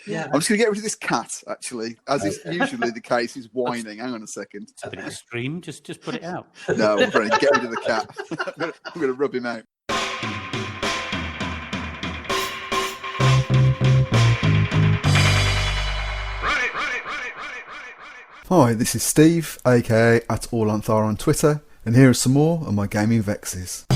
Yeah. I'm just going to get rid of this cat, actually, as is usually the case. He's whining. Hang on a second. It's a bit extreme. Just put it out. No, I'm trying to get rid of the cat. I'm going to rub him out. Hi, this is Steve, aka @AllAnthar on Twitter, and here are some more of my gaming vexes.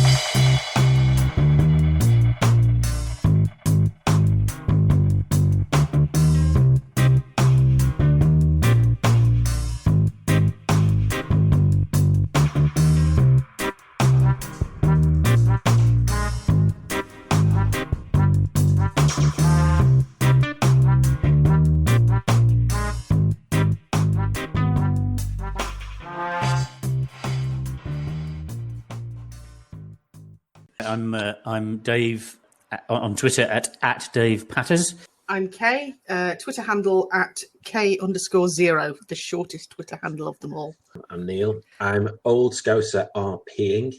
I'm Dave on Twitter at Dave Patters. I'm Kay, Twitter handle @K_0, the shortest Twitter handle of them all. I'm Neil. I'm Old Scouser RPing,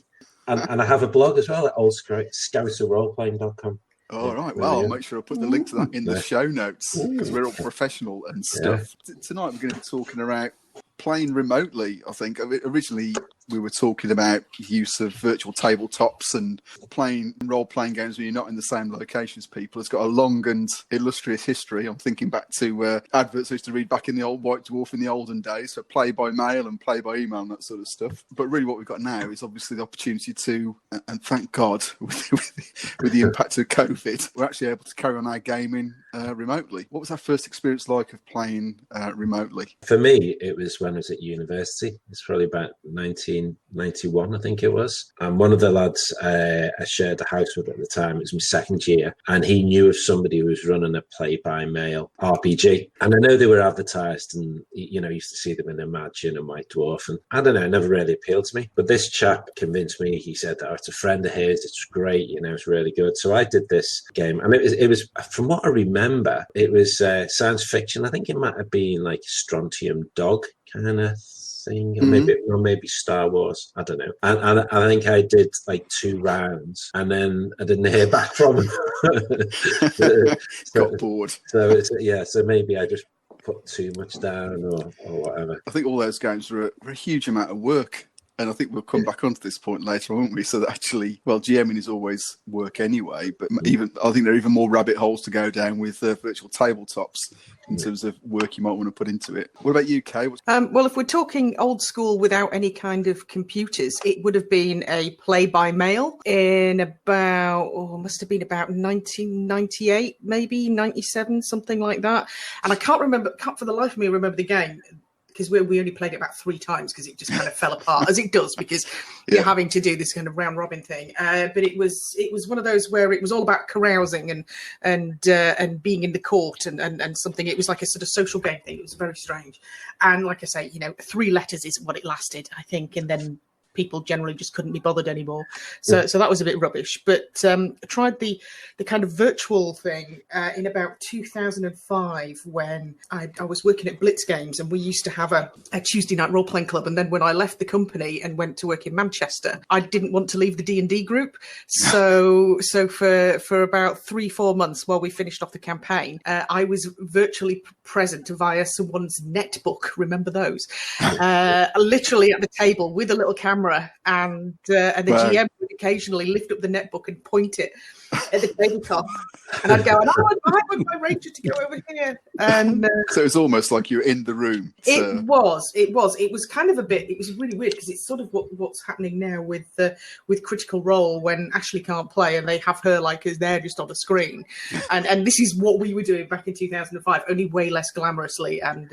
and I have a blog as well at oldscouserroleplaying.com. All right. Well, I'll make sure I put the link to that in the show notes because we're all professional and stuff. Yeah. Tonight we're going to be talking about playing remotely. I think originally we were talking about use of virtual tabletops and playing role-playing games when you're not in the same location as people. It's got a long and illustrious history. I'm thinking back to adverts I used to read back in the old White Dwarf in the olden days, so play by mail and play by email and that sort of stuff. But really what we've got now is obviously the opportunity to, and thank God, with the impact of COVID, we're actually able to carry on our gaming remotely. What was our first experience like of playing remotely? For me, it was when I was at university. It's probably about 1991, I think it was. And one of the lads I shared the house with at the time, it was my second year, and he knew of somebody who was running a play-by-mail RPG. And I know they were advertised, and you know, used to see them in Imagine and White Dwarf, and I don't know, it never really appealed to me. But this chap convinced me. He said that it's a friend of his, it's great, you know, it's really good. So I did this game, and it was from what I remember, it was science fiction. I think it might have been like Strontium Dog kind of thing, or maybe Star Wars. I don't know. And I think I did like 2 rounds, and then I didn't hear back from him. Got bored. So so maybe I just put too much down or whatever. I think all those games were a huge amount of work. And I think we'll come back onto this point later, won't we? So that actually, well, GMing is always work anyway, but I think there are even more rabbit holes to go down with virtual tabletops in terms of work you might want to put into it. What about you, Kay? Well, if we're talking old school without any kind of computers, it would have been a play-by-mail in must have been about 1998, maybe 97, something like that. And I can't for the life of me remember the game, because we only played it about 3 times because it just kind of fell apart, as it does, because you're having to do this kind of round robin thing. But it was one of those where it was all about carousing and being in the court and something. It was like a sort of social game thing. It was very strange. And like I say, 3 letters is what it lasted, I think, and then people generally just couldn't be bothered anymore. So that was a bit rubbish. But I tried the kind of virtual thing in about 2005 when I was working at Blitz Games, and we used to have a Tuesday night role-playing club. And then when I left the company and went to work in Manchester, I didn't want to leave the D&D group. So for about 3-4 months while we finished off the campaign, I was virtually present via someone's netbook. Remember those? Literally at the table with a little camera. And the GM would occasionally lift up the netbook and point it at the tabletop, and I'd go, I want my ranger to go over here. And so it's almost like you're in the room. It was kind of a bit. It was really weird because it's sort of what's happening now with Critical Role when Ashley can't play and they have her like as there just on the screen, and this is what we were doing back in 2005, only way less glamorously and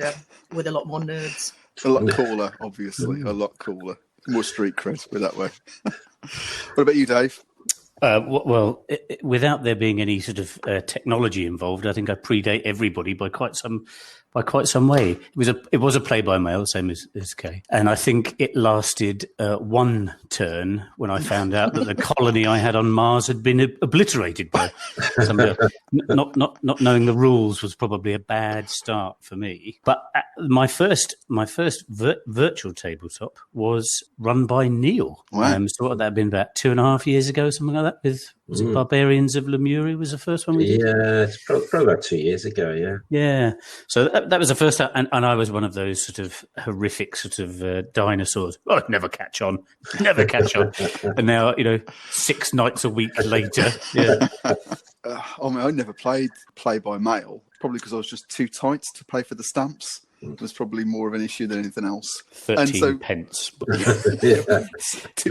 with a lot more nerds. A lot cooler, obviously. A lot cooler. More street cred, put it that way. What about you, Dave? Without there being any sort of technology involved, I think I predate everybody by quite some way. It was a play-by-mail, same as Kay, and I think it lasted 1 turn when I found out that the colony I had on Mars had been obliterated by somebody. Not knowing the rules was probably a bad start for me. But my first virtual tabletop was run by Neil. Wow. So what would that have been, about 2.5 years ago, something like that, Was it Barbarians of Lemuria was the first one we did? Yeah, it's probably about 2 years ago, yeah. Yeah. So that was the first time, and I was one of those sort of horrific sort of dinosaurs. Oh, never catch on. And now, 6 nights a week later. Yeah. I never played play by mail, probably because I was just too tight to pay for the stamps. It was probably more of an issue than anything else. 13 pence.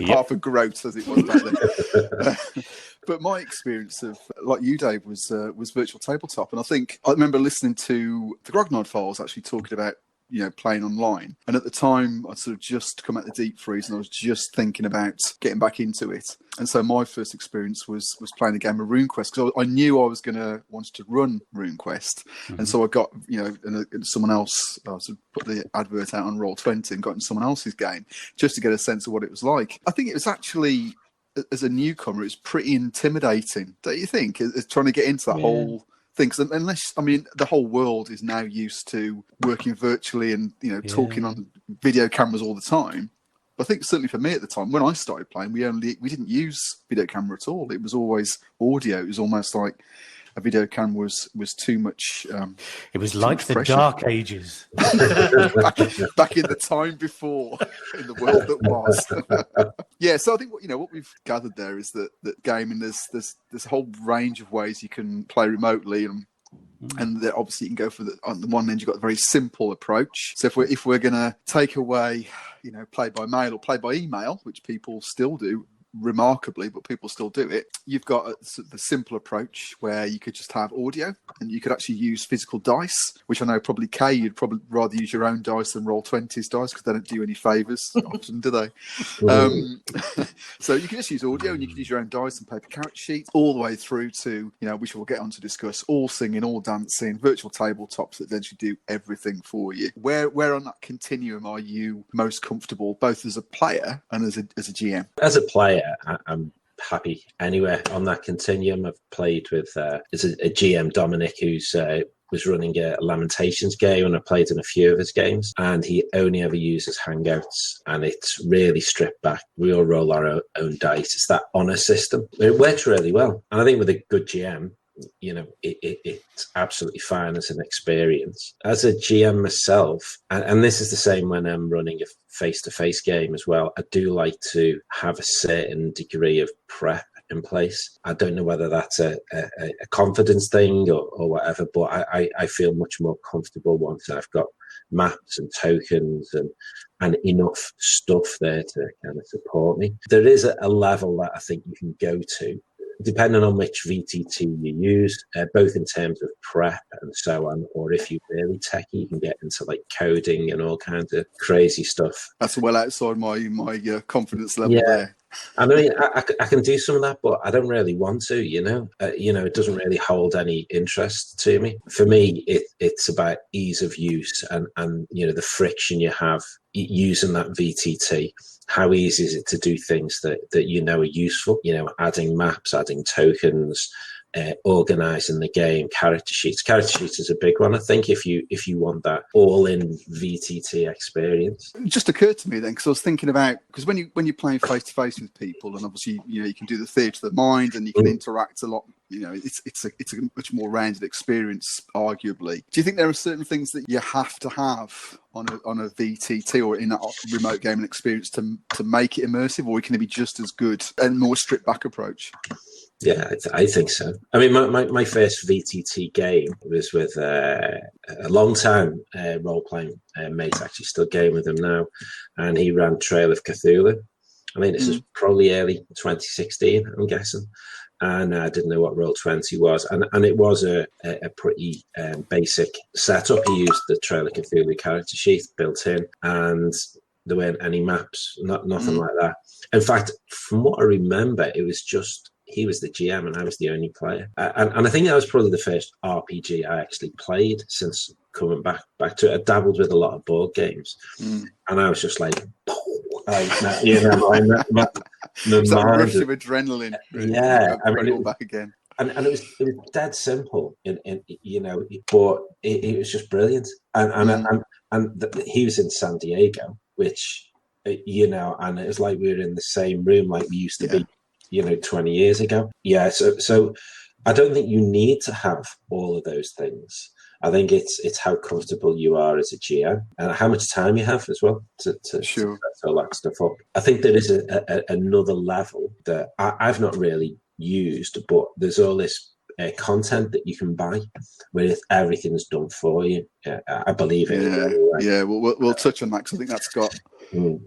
Half a groat, as it was back then. But my experience of, like you, Dave, was virtual tabletop. And I remember listening to the Grognard Files actually talking about, playing online. And at the time, I'd sort of just come out the deep freeze and I was just thinking about getting back into it. And so my first experience was playing a game of RuneQuest, because I knew I was going to want to run RuneQuest. Mm-hmm. And so I got, someone else, I sort of put the advert out on Roll20 and got in someone else's game just to get a sense of what it was like. I think it was actually, as a newcomer, it's pretty intimidating, don't you think? It's trying to get into that whole thing. Because the whole world is now used to working virtually and, talking on video cameras all the time. But I think certainly for me at the time, when I started playing, we didn't use video camera at all. It was always audio. It was almost like a video camera was too much. It was like the Dark Ages. back in the time before, in the world that was. Yeah, so I think what we've gathered there is that gaming, there's a whole range of ways you can play remotely, and obviously you can go on the one end you've got a very simple approach. So if we're going to take away, play by mail or play by email, which people still do remarkably, but people still do it, you've got the simple approach where you could just have audio and you could actually use physical dice, which I know probably Kay, you'd probably rather use your own dice than Roll20's dice because they don't do you any favours often, do they? So you can just use audio and you can use your own dice and paper character sheets all the way through to, which we'll get on to discuss, all singing, all dancing, virtual tabletops that eventually do everything for you. Where on that continuum are you most comfortable, both as a player and as a GM? As a player, I'm happy anywhere on that continuum. I've played with there's a GM, Dominic, who's was running a Lamentations game, and I played in a few of his games, and he only ever uses Hangouts, and it's really stripped back. We all roll our own dice. It's that honor system. It works really well, and I think with a good GM, it's absolutely fine as an experience. As a GM myself, and this is the same when I'm running a face-to-face game as well, I do like to have a certain degree of prep in place. I don't know whether that's a confidence thing or whatever, but I feel much more comfortable once I've got maps and tokens and enough stuff there to kind of support me. There is a level that I think you can go to, depending on which VTT you use, both in terms of prep and so on, or if you're really techie, you can get into like coding and all kinds of crazy stuff. That's well outside my confidence level there. I mean, I can do some of that, but I don't really want to, it doesn't really hold any interest to me. For me, it's about ease of use and the friction you have using that VTT. How easy is it to do things that are useful? Adding maps, adding tokens, organising the game, character sheets. Character sheets is a big one, I think, if you want that all-in VTT experience. It just occurred to me then, because I was thinking about, because when you're playing face-to-face with people, and obviously you can do the theatre of the mind and you can interact a lot, it's a much more rounded experience, arguably. Do you think there are certain things that you have to have on a VTT or in a remote gaming experience to make it immersive, or can it be just as good and more stripped back approach? Yeah, I think so. I mean, my first VTT game was with a long-time role-playing mate, actually still game with him now, and he ran Trail of Cthulhu. I mean, this is probably early 2016, I'm guessing, and I didn't know what Roll20 was, and it was a pretty basic setup. He used the Trail of Cthulhu character sheet built in, and there weren't any maps, nothing like that. In fact, from what I remember, it was just he was the GM and I was the only player. And I think that was probably the first RPG I actually played since coming back to it. I dabbled with a lot of board games, and I was just like, that rush of adrenaline. Yeah, I mean, it back again. And it was dead simple, but it was just brilliant. And he was in San Diego, which and it was like we were in the same room like we used to be. 20 years ago. Yeah, so I don't think you need to have all of those things. I think it's how comfortable you are as a GM and how much time you have as well to set all that stuff up. I think there is another level that I've not really used, but there's all this content that you can buy where everything's done for you. I believe it. Yeah. We'll touch on that because I think that's got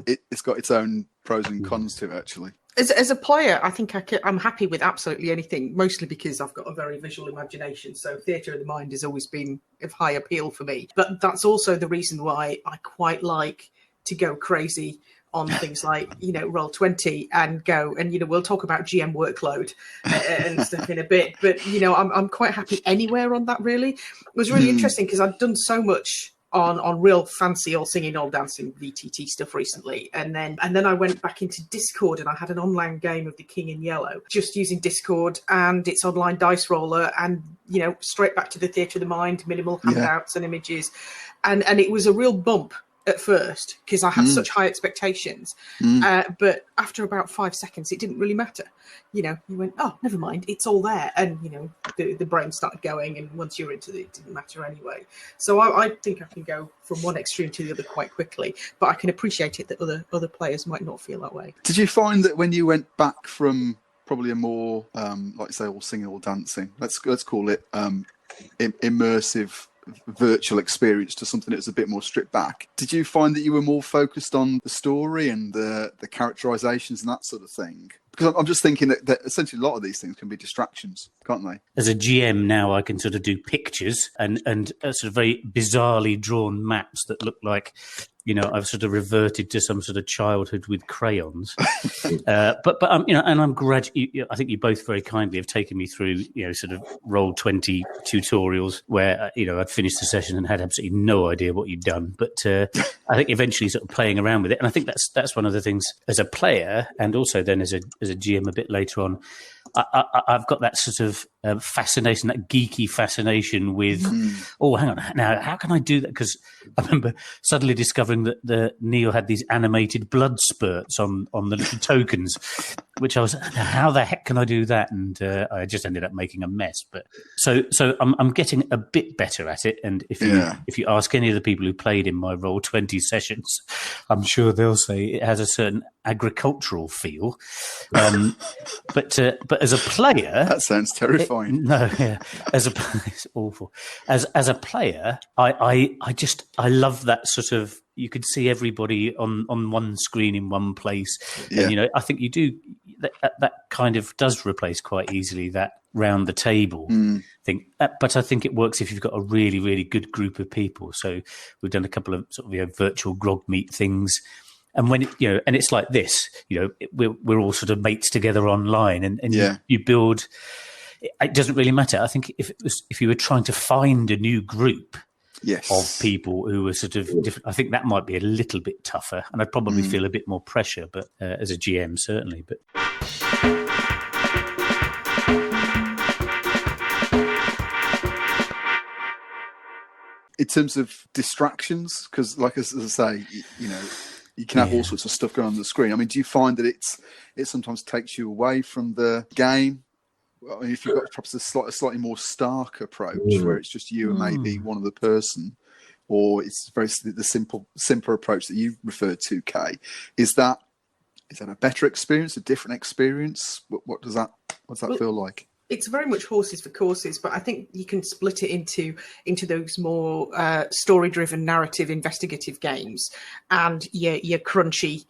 it's got its own pros and cons to it, actually. As a player, I think I'm happy with absolutely anything, mostly because I've got a very visual imagination. So theatre of the mind has always been of high appeal for me. But that's also the reason why I quite like to go crazy on things like, Roll20 and go. And, we'll talk about GM workload and stuff in a bit. But, I'm quite happy anywhere on that, really. It was really interesting because I've done so much on real fancy all singing, all dancing VTT stuff recently, and then I went back into Discord and I had an online game of the King in Yellow, just using Discord and its online dice roller, and straight back to the theatre of the mind, minimal handouts and images, and it was a real bump at first because I had such high expectations, but after about 5 seconds it didn't really matter. You went, oh, never mind, it's all there, and the brain started going, and once you're into it didn't matter anyway. So I think I can go from one extreme to the other quite quickly, but I can appreciate it that other players might not feel that way. Did you find that when you went back from probably a more like you say, all singing, all dancing, let's call it immersive virtual experience to something that was a bit more stripped back, did you find that you were more focused on the story and the characterizations and that sort of thing? Because I'm just thinking that essentially a lot of these things can be distractions, can't they? As a GM now, I can sort of do pictures and sort of very bizarrely drawn maps that look like, I've sort of reverted to some sort of childhood with crayons. But and I'm glad. I think you both very kindly have taken me through, sort of Roll20 tutorials where I'd finished the session and had absolutely no idea what you'd done. But I think eventually sort of playing around with it, and I think that's one of the things as a player, and also then as a GM a bit later on. I've got that sort of fascination, that geeky fascination with, oh, hang on, now, how can I do that? Because I remember suddenly discovering that Neil had these animated blood spurts on the little tokens, which I was, how the heck can I do that? And I just ended up making a mess. But so I'm getting a bit better at it. And if you ask any of the people who played in my Roll20 sessions, I'm sure they'll say it has a certain agricultural feel. But as a player, that sounds terrifying. It's awful. As a player, I love that sort of, you could see everybody on one screen in one place. And, I think you do that kind of does replace quite easily that round the table thing. But I think it works if you've got a really, really good group of people. So we've done a couple of sort of virtual grog meet things. And when and it's like this, we're all sort of mates together online, and you build. It doesn't really matter. I think if you were trying to find a new group of people who were sort of different, I think that might be a little bit tougher, and I'd probably feel a bit more pressure. But as a GM, certainly. But in terms of distractions, because like as I say, you can have all sorts of stuff going on the screen. I mean, do you find that it sometimes takes you away from the game? I mean, if you've got perhaps a slightly more stark approach where it's just you and maybe one other person, or it's the simpler approach that you referred to, Kay, is that a better experience, a different experience? What does that feel like? It's very much horses for courses, but I think you can split it into those more story-driven, narrative, investigative games, and your crunchy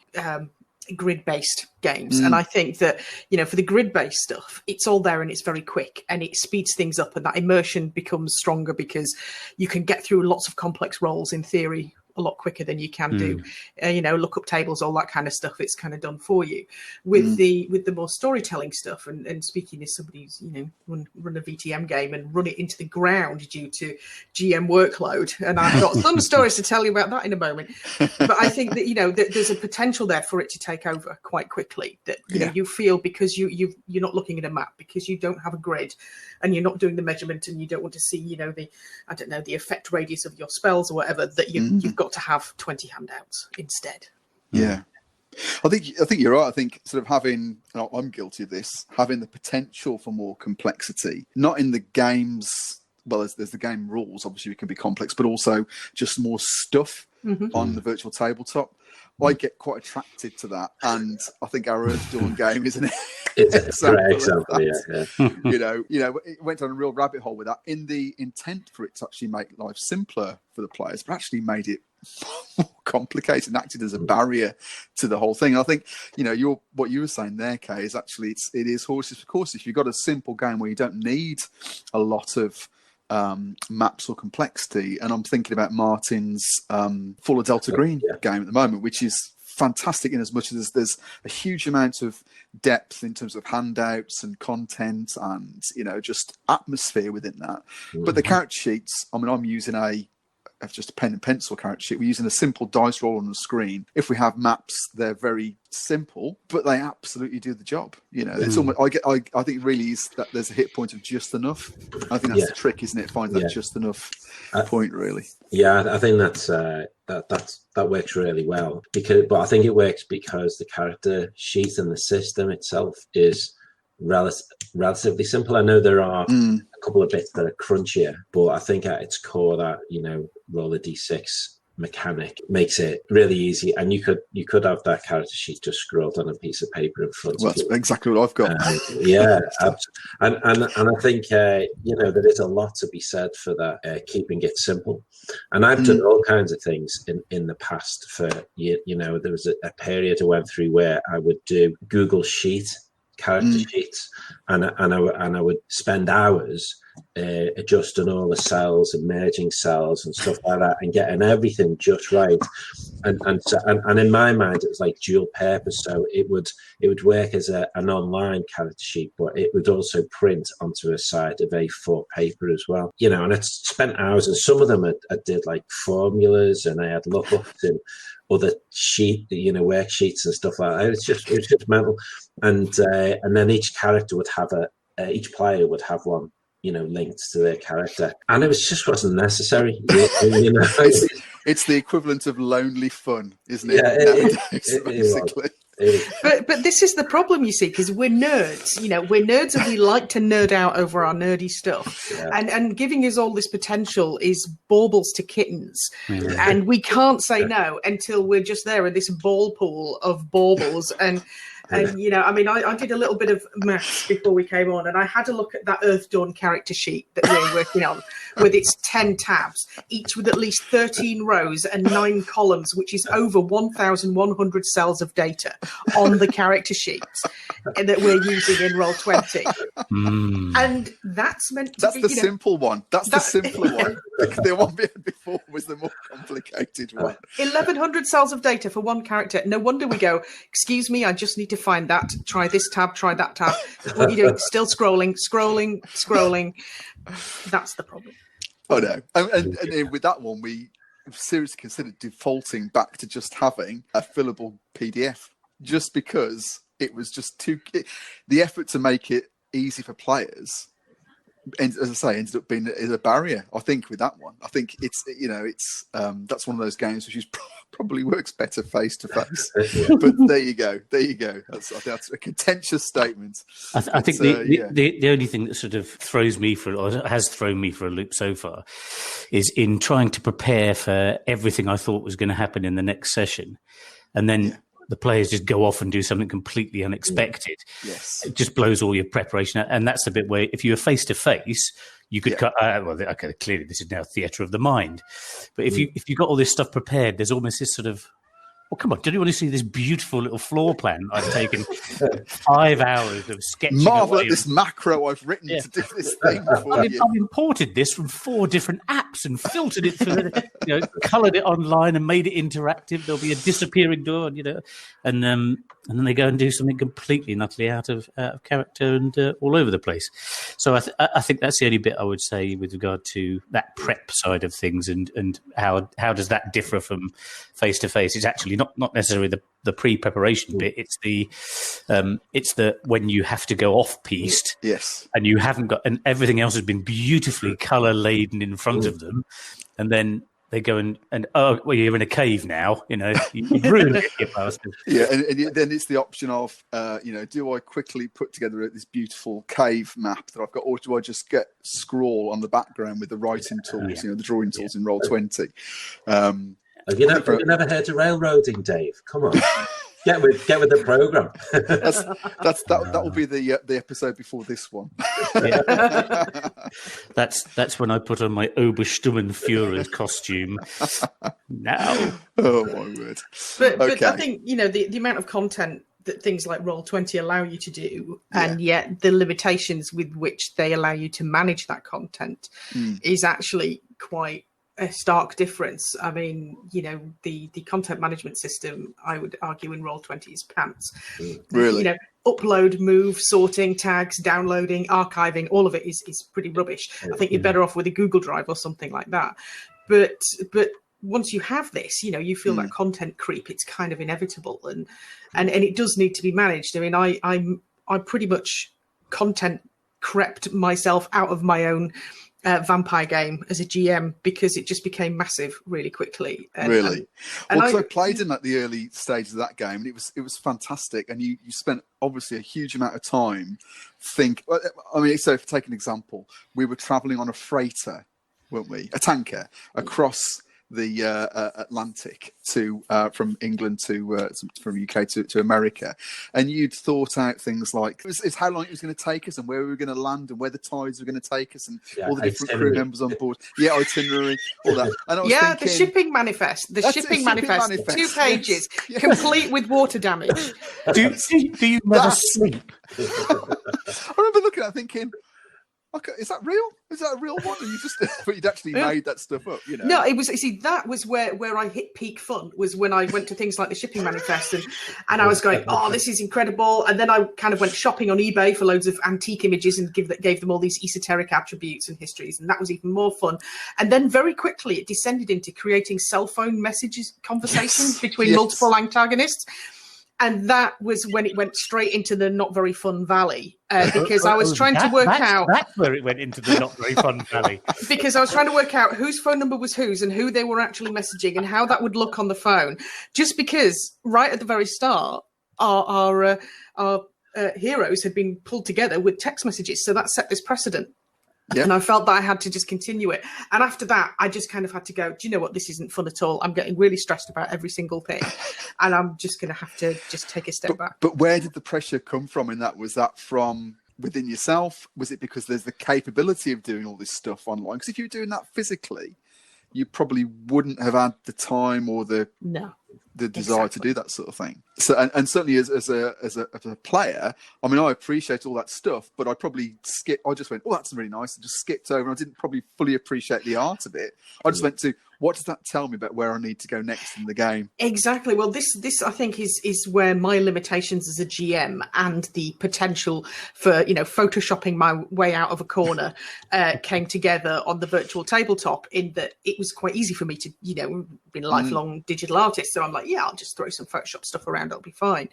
grid-based games. And I think that for the grid-based stuff, it's all there and it's very quick and it speeds things up, and that immersion becomes stronger because you can get through lots of complex roles in theory a lot quicker than you can do, look up tables, all that kind of stuff. It's kind of done for you. With the more storytelling stuff, and speaking as somebody who's run a VTM game and run it into the ground due to GM workload, and I've got some stories to tell you about that in a moment. But I think that that there's a potential there for it to take over quite quickly. That you feel, because you're not looking at a map, because you don't have a grid, and you're not doing the measurement, and you don't want to see the effect radius of your spells or whatever, that you've got to have 20 handouts instead. Yeah. I think you're right. I think sort of having, and I'm guilty of this, having the potential for more complexity, not in the games. Well, there's the game rules, obviously, it can be complex, but also just more stuff on the virtual tabletop. I get quite attracted to that, and I think our Earth Dawn game is an example. Yeah. It went on a real rabbit hole with that, in the intent for it to actually make life simpler for the players, but actually made it more complicated and acted as a barrier to the whole thing. And I think, what you were saying there, Kay, is actually it is horses for courses. You've got a simple game where you don't need a lot of maps or complexity, and I'm thinking about Martin's Full of Delta Green game at the moment, which is fantastic in as much as there's a huge amount of depth in terms of handouts and content and just atmosphere within that. But the character sheets, I mean, I'm using just a pen and pencil character sheet. We're using a simple dice roll on the screen. If we have maps, they're very simple, but they absolutely do the job. It's almost. I think it really is that there's a hit point of just enough. I think that's the trick, isn't it? Find that just enough point, really. Yeah, I think that works really well but I think it works because the character sheet and the system itself is relatively simple. I know there are a couple of bits that are crunchier, but I think at its core that roll a d6 mechanic makes it really easy, and you could have that character sheet just scrolled on a piece of paper in front of you. That's exactly what I've got. And I think there is a lot to be said for that, keeping it simple. And I've done all kinds of things in the past. For there was a period I went through where I would do Google Sheet character sheets, and I would spend hours adjusting all the cells and merging cells and stuff like that, and getting everything just right. And in my mind, it was like dual purpose. So it would work as an online character sheet, but it would also print onto a side of A4 paper as well. And I spent hours, and some of them I did like formulas, and I had lookups in other worksheets and stuff like that. It was just mental. And then each character would have each player would have one, linked to their character, and it wasn't necessary. It's the equivalent of lonely fun, isn't it? Yeah, basically. But this is the problem, you see, because we're nerds. We're nerds, and we like to nerd out over our nerdy stuff. Yeah. And giving us all this potential is baubles to kittens, and we can't say no until we're just there in this ball pool of baubles. And I did a little bit of maths before we came on, and I had a look at that Earth Dawn character sheet that we're working on with its 10 tabs, each with at least 13 rows and 9 columns, which is over 1,100 cells of data on the character sheets that we're using in Roll20. And that's meant to be... That's the simple one. That's the simpler one. The one we had before was the more complicated one. 1,100 cells of data for one character. No wonder we go, excuse me, I just need to find that. Try this tab, try that tab. What are you doing? Still scrolling. That's the problem. Oh, no. And with that one, we seriously considered defaulting back to just having a fillable PDF, just because it was just the effort to make it easy for players, and as I say, ended up being a barrier. I think with that one, I think it's that's one of those games which probably works better face to face. But there you go. That's a contentious statement. I think the only thing that sort of throws me has thrown me for a loop so far is in trying to prepare for everything I thought was going to happen in the next session, and then the players just go off and do something completely unexpected. Yes. It just blows all your preparation out. And that's the bit where if you were face-to-face, you could cut... okay, clearly this is now theatre of the mind. But if you got all this stuff prepared, there's almost this sort of... Well, come on, don't you want to see this beautiful little floor plan I've taken 5 hours of sketching Marvel at this macro I've written to do this thing for you. I've imported this from 4 different apps and filtered it through, coloured it online and made it interactive. There'll be a disappearing door, and then they go and do something completely and utterly out of character and all over the place. So I think that's the only bit I would say with regard to that prep side of things and how does that differ from face-to-face. It's actually not necessarily the pre-preparation bit. It's the when you have to go off-piste, and you haven't got, and everything else has been beautifully colour laden in front of them, and then they go and oh, well, you're in a cave now. You know, you've ruined it, you bastard. Yeah, and then it's the option of, do I quickly put together this beautiful cave map that I've got, or do I just scrawl on the background with the writing tools, the drawing tools in Roll20? Have you never heard of railroading, Dave? Come on. Get with the program. That will be the episode before this one. That's when I put on my Obersturmenführer costume. Now, oh my word! But I think the amount of content that things like Roll20 allow you to do, and yet the limitations with which they allow you to manage that content is actually quite a stark difference. I mean, the content management system, I would argue, in Roll20 is pants. Really? Upload, move, sorting, tags, downloading, archiving, all of it is pretty rubbish. I think you're better off with a Google Drive or something like that. But once you have this, you feel that content creep. It's kind of inevitable, and it does need to be managed. I mean, I pretty much content crept myself out of my own vampire game as a GM because it just became massive really quickly. Really? I played in at the early stages of that game, and it was fantastic. And you spent obviously a huge amount of time so if I take an example, we were traveling on a freighter, weren't we? A tanker across the Atlantic from England from UK to America, and you'd thought out things like it's how long it was going to take us and where we were going to land and where the tides were going to take us and all the different crew members on board. Yeah, itinerary, all that. And I was thinking, the shipping manifest. The shipping manifest. 2 pages, complete with water damage. Do you never sleep? I remember looking at it thinking, okay, is that real? Is that a real one? And you'd actually made that stuff up, No, it was. You see, that was where I hit peak fun. Was when I went to things like the shipping manifest, and I was going, "Oh, this is incredible!" And then I kind of went shopping on eBay for loads of antique images and gave them all these esoteric attributes and histories, and that was even more fun. And then very quickly, it descended into creating cell phone conversations between multiple antagonists. And that was when it went straight into the not very fun valley because I was trying to work out... That's where it went into the not very fun valley. Because I was trying to work out whose phone number was whose and who they were actually messaging and how that would look on the phone. Just because right at the very start, our heroes had been pulled together with text messages. So that set this precedent. Yep. And I felt that I had to just continue it. And after that, I just kind of had to go, do you know what? This isn't fun at all. I'm getting really stressed about every single thing. And I'm just going to have to just take a step back. But where did the pressure come from in that? Was that from within yourself? Was it because there's the capability of doing all this stuff online? Because if you were doing that physically, you probably wouldn't have had the time or the desire to do that sort of thing. So, and certainly as a player, I mean, I appreciate all that stuff, but I probably I just went, oh, that's really nice, and just skipped over. And I didn't probably fully appreciate the art of it. I just went to, what does that tell me about where I need to go next in the game? Exactly. Well, this I think is where my limitations as a GM and the potential for photoshopping my way out of a corner came together on the virtual tabletop. In that it was quite easy for me to been a lifelong digital artist, so I'm like, yeah, I'll just throw some Photoshop stuff around, it'll be fine.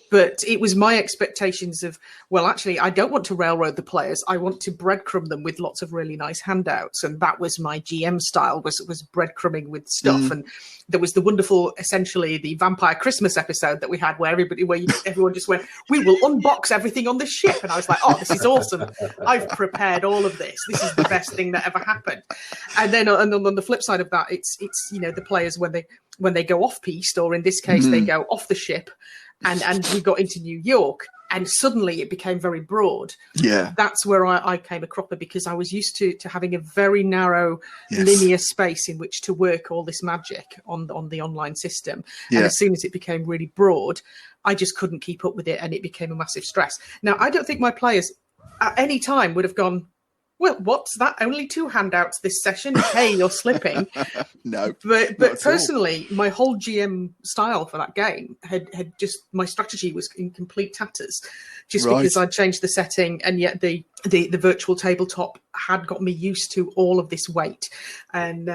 But it was my expectations of, well, actually, I don't want to railroad the players. I want to breadcrumb them with lots of really nice handouts. And that was my GM style, was breadcrumbing with stuff. And there was the wonderful, essentially, the Vampire Christmas episode that we had where everyone just went, we will unbox everything on the ship. And I was like, oh, this is awesome. I've prepared all of this. This is the best thing that ever happened. And then on the flip side of that, it's the players when they go off-piste, or in this case, they go off the ship, and we got into New York, and suddenly it became very broad. Yeah, that's where I came a cropper, because I was used to having a very narrow linear space in which to work all this magic on the online system. And as soon as it became really broad, I just couldn't keep up with it, and it became a massive stress. Now, I don't think my players at any time would have gone, well, what's that? Only 2 handouts this session? Hey, you're slipping. No. But personally, my whole GM style for that game had just, my strategy was in complete tatters, just because I'd changed the setting, and yet the virtual tabletop had got me used to all of this weight. And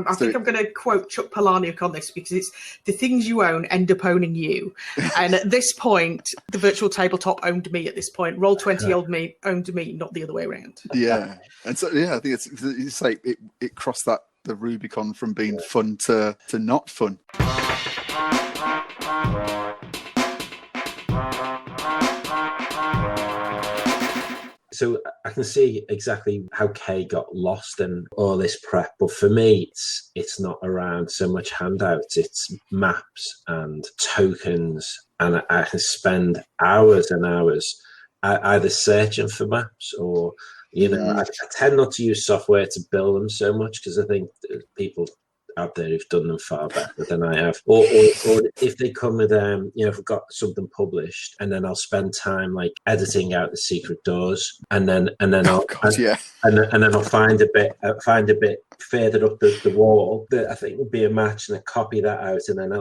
I think I'm going to quote Chuck Palahniuk on this, because it's the things you own end up owning you. And at this point, the virtual tabletop owned me at this point. Roll20 owned me, not the other way around. Yeah. And so, I think you say it crossed the the Rubicon from being fun to not fun. So I can see exactly how Kay got lost in all this prep, but for me, it's not around so much handouts. It's maps and tokens, and I can spend hours and hours either searching for maps or, I tend not to use software to build them so much because I think people out there who've done them far better than I have, or if they come with if I've got something published, and then I'll spend time like editing out the secret doors, and then I'll and then I'll find a bit further up the wall that I think would be a match, and I copy that out, and then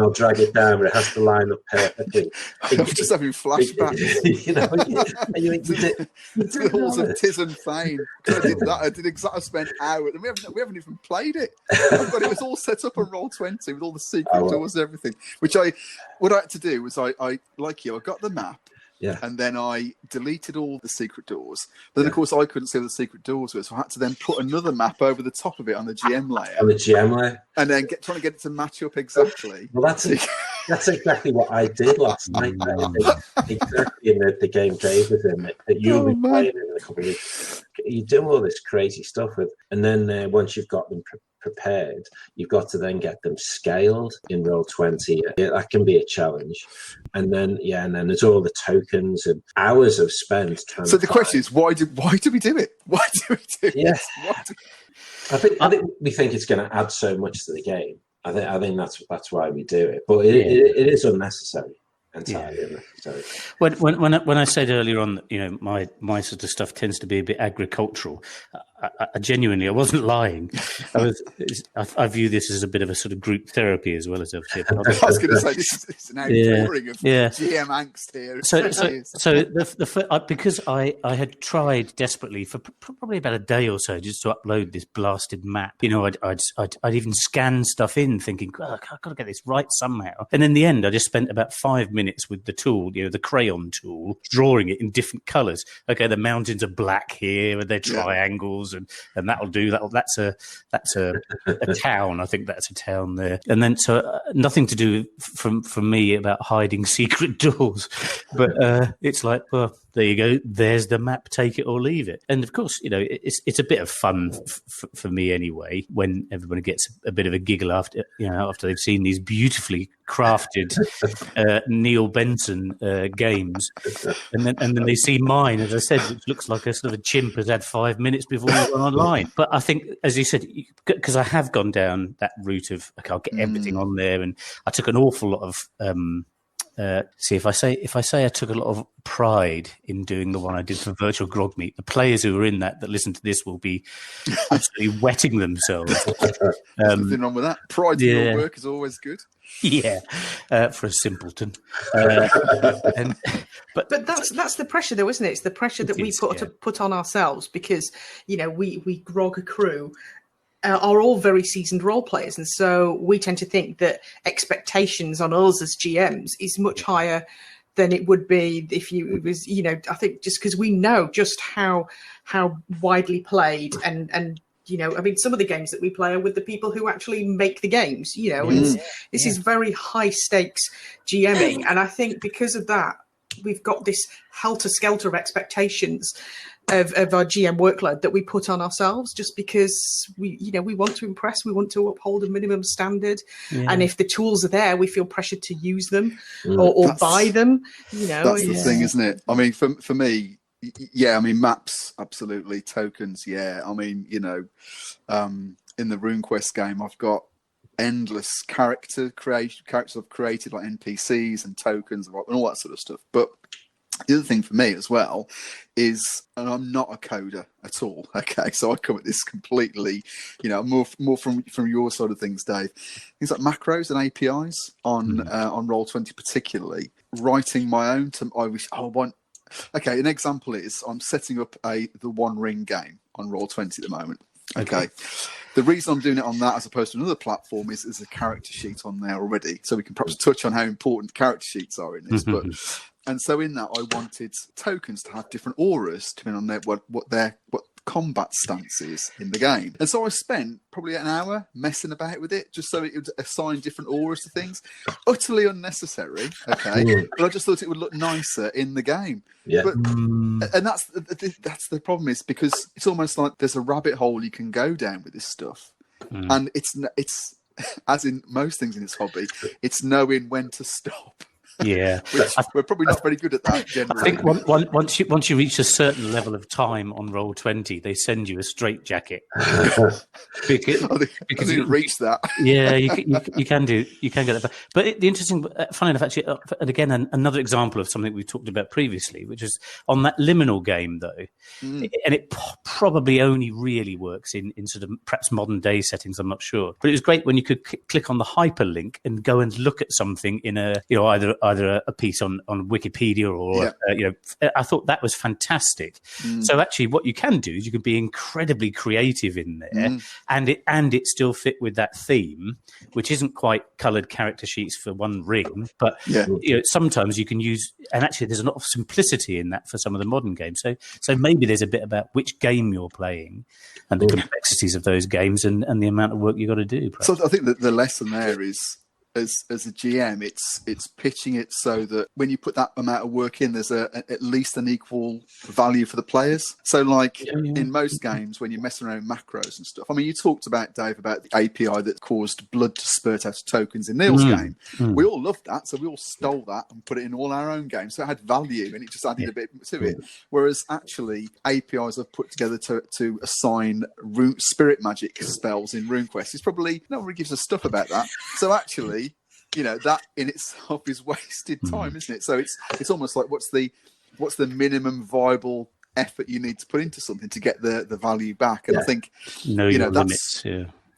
I'll drag it down, but it has to line up perfectly. I'm just having flashbacks. To the halls of Tis and Fame. I did that. I did exactly. I spent hours, and we haven't even played it. But it was all set up on Roll20 with all the secret doors and everything. What I had to do was I like you, I got the map. Yeah. And then I deleted all the secret doors. But then, of course, I couldn't see what the secret doors were, so I had to then put another map over the top of it on the GM layer. On the GM layer. And then trying to get it to match up exactly. Well, that's exactly what I did last night. Exactly in the game Dave was in that you'll be playing in a couple of weeks. You do all this crazy stuff with, and then once you've got them prepared, you've got to then get them scaled in Roll20. That can be a challenge. And then there's all the tokens and hours of spent trying. So the question is, why do we do it? Why do we do it? Yes. I think we think it's going to add so much to the game. I think that's why we do it. But it is unnecessary. Entirely unnecessary. When I said earlier on that my sort of stuff tends to be a bit agricultural, I genuinely, I wasn't lying. I view this as a bit of a sort of group therapy as well as obviously. I was going to say this is an outpouring of GM angst here. So because I had tried desperately for probably about a day or so just to upload this blasted map. I'd even scan stuff in, thinking, I've got to get this right somehow. And in the end, I just spent about 5 minutes with the tool, the crayon tool, drawing it in different colours. Okay, the mountains are black here, and they're triangles. And that'll do. That's a town. I think that's a town there. And then so nothing to do from me about hiding secret doors, but it's like, well, there you go. There's the map. Take it or leave it. And of course, it's a bit of fun for me anyway. When everybody gets a bit of a giggle after they've seen these beautifully crafted Neil Benson games, and then they see mine, as I said, which looks like a sort of a chimp has had 5 minutes before we went online. But I think, as you said, because I have gone down that route of I'll get everything on there, and I took an awful lot of. If I say I took a lot of pride in doing the one I did for Virtual Grog Meet, the players who are in that listen to this will be absolutely wetting themselves. There's nothing wrong with that. Pride in your work is always good. Yeah, for a simpleton. But that's the pressure, though, isn't it? It's the pressure that we put on ourselves because we grog a crew. Are all very seasoned role players, and so we tend to think that expectations on us as GMs is much higher than it would be if it was, I think just because we know just how widely played and some of the games that we play are with the people who actually make the games, this is very high stakes GMing, and I think because of that we've got this helter-skelter of expectations of our GM workload that we put on ourselves just because we want to impress, we want to uphold a minimum standard. Yeah. And if the tools are there, we feel pressured to use them or buy them. That's the thing, isn't it? I mean, for me, maps, absolutely. Tokens, yeah. I mean, in the RuneQuest game, I've got endless characters I've created, like NPCs and tokens and all that sort of stuff. But the other thing for me as well is, and I'm not a coder at all, okay, so I come at this completely, more from your side of things, Dave. Things like macros and APIs on Roll20 particularly, writing my own okay, an example is I'm setting up the One Ring game on Roll20 at the moment. Okay. The reason I'm doing it on that as opposed to another platform is there's a character sheet on there already. So we can perhaps touch on how important character sheets are in this. And so in that, I wanted tokens to have different auras depending on what combat stances in the game. And so I spent probably an hour messing about with it, just so it would assign different auras to things. Utterly unnecessary, okay? But I just thought it would look nicer in the game. Yeah. But, and that's the problem, is because it's almost like there's a rabbit hole you can go down with this stuff. And it's as in most things in this hobby, it's knowing when to stop. Yeah, Which we're probably not very good at that generally. I think once you reach a certain level of time on Roll20, they send you a straitjacket. because I didn't reach that. Yeah, you can get that. But the interesting, funny enough, actually, and again, another example of something we talked about previously, which is on that liminal game, though, and it probably only really works in sort of perhaps modern day settings. I'm not sure, but it was great when you could click on the hyperlink and go and look at something in a, either a piece on Wikipedia or I thought that was fantastic. So actually, what you can do is you can be incredibly creative in there, and it still fit with that theme, which isn't quite coloured character sheets for one ring, but sometimes you can use. And actually, there's a lot of simplicity in that for some of the modern games. So maybe there's a bit about which game you're playing and the complexities of those games and the amount of work you got to do. Perhaps. So I think that the lesson there is, as a GM, it's pitching it so that when you put that amount of work in, there's at least an equal value for the players. So like in most games, when you're messing around with macros and stuff, I mean, you talked about, Dave, about the API that caused blood to spurt out of tokens in Neil's game. We all loved that, so we all stole that and put it in all our own games. So it had value and it just added a bit to it. Whereas actually APIs are put together to assign spirit magic spells in RuneQuest. It's probably no one really gives a stuff about that. So actually, that in itself is wasted time, isn't it? So it's almost like what's the minimum viable effort you need to put into something to get the value back? And I think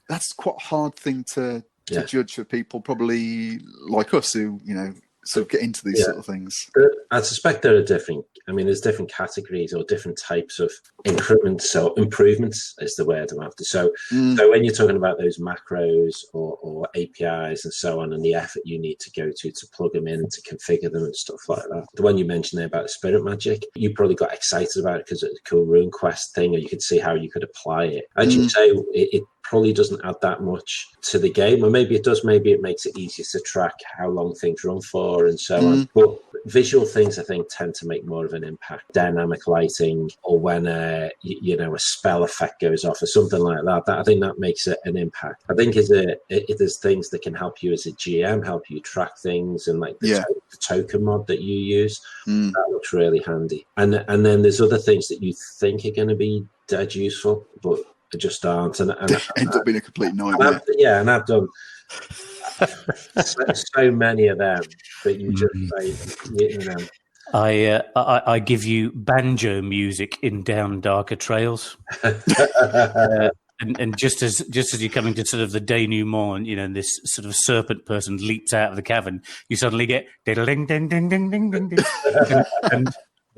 that's quite a hard thing to judge for people probably like us who sort of get into these sort of things. I suspect there are there's different categories or different types of increments. So improvements is the word I'm after. So when you're talking about those macros or APIs and so on, and the effort you need to go to plug them in, to configure them and stuff like that. The one you mentioned there about spirit magic, you probably got excited about it because it's a cool RuneQuest thing, or you could see how you could apply it. As you say, it probably doesn't add that much to the game, or maybe it does. Maybe it makes it easier to track how long things run for and so on. But visual things, I think, tend to make more of an impact. Dynamic lighting, or when a spell effect goes off or something like that. I think that makes it an impact. I think there's things that can help you as a GM, help you track things, and like the token mod that you use, that looks really handy. And then there's other things that you think are going to be dead useful, but just aren't, and end up being a complete nightmare. And I've done so many of them that you just say, I give you banjo music in Down Darker Trails, and just as you're coming to sort of the denouement, and this sort of serpent person leaps out of the cavern, you suddenly get ding ding ding ding ding ding ding,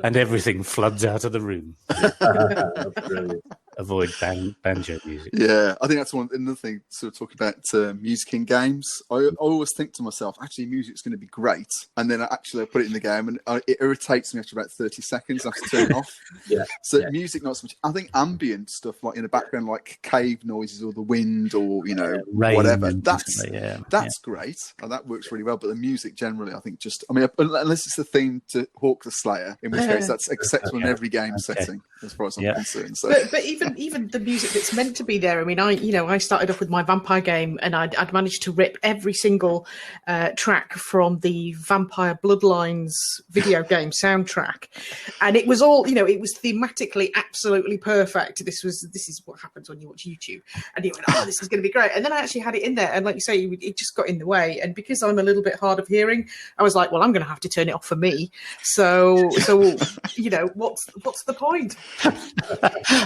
and everything floods out of the room. Brilliant. Avoid banjo music. Yeah, I think that's another thing. Sort of talking about music in games. I always think to myself, actually, music's going to be great, and then I put it in the game, and it irritates me after about 30 seconds. I have to turn it off. Music not so much. I think ambient stuff, like in the background, like cave noises or the wind or rain, whatever. That's great. And that works really well. But the music generally, I think, unless it's the theme to Hawk the Slayer, in which case that's acceptable in every game setting, as far as I'm concerned. So. But even the music that's meant to be there. I mean, I started off with my vampire game, and I'd managed to rip every single track from the Vampire Bloodlines video game soundtrack, and it was all it was thematically absolutely perfect. This is what happens when you watch YouTube, and you went, oh, this is going to be great. And then I actually had it in there, and like you say, it just got in the way. And because I'm a little bit hard of hearing, I was like, well, I'm going to have to turn it off for me. So what's the point?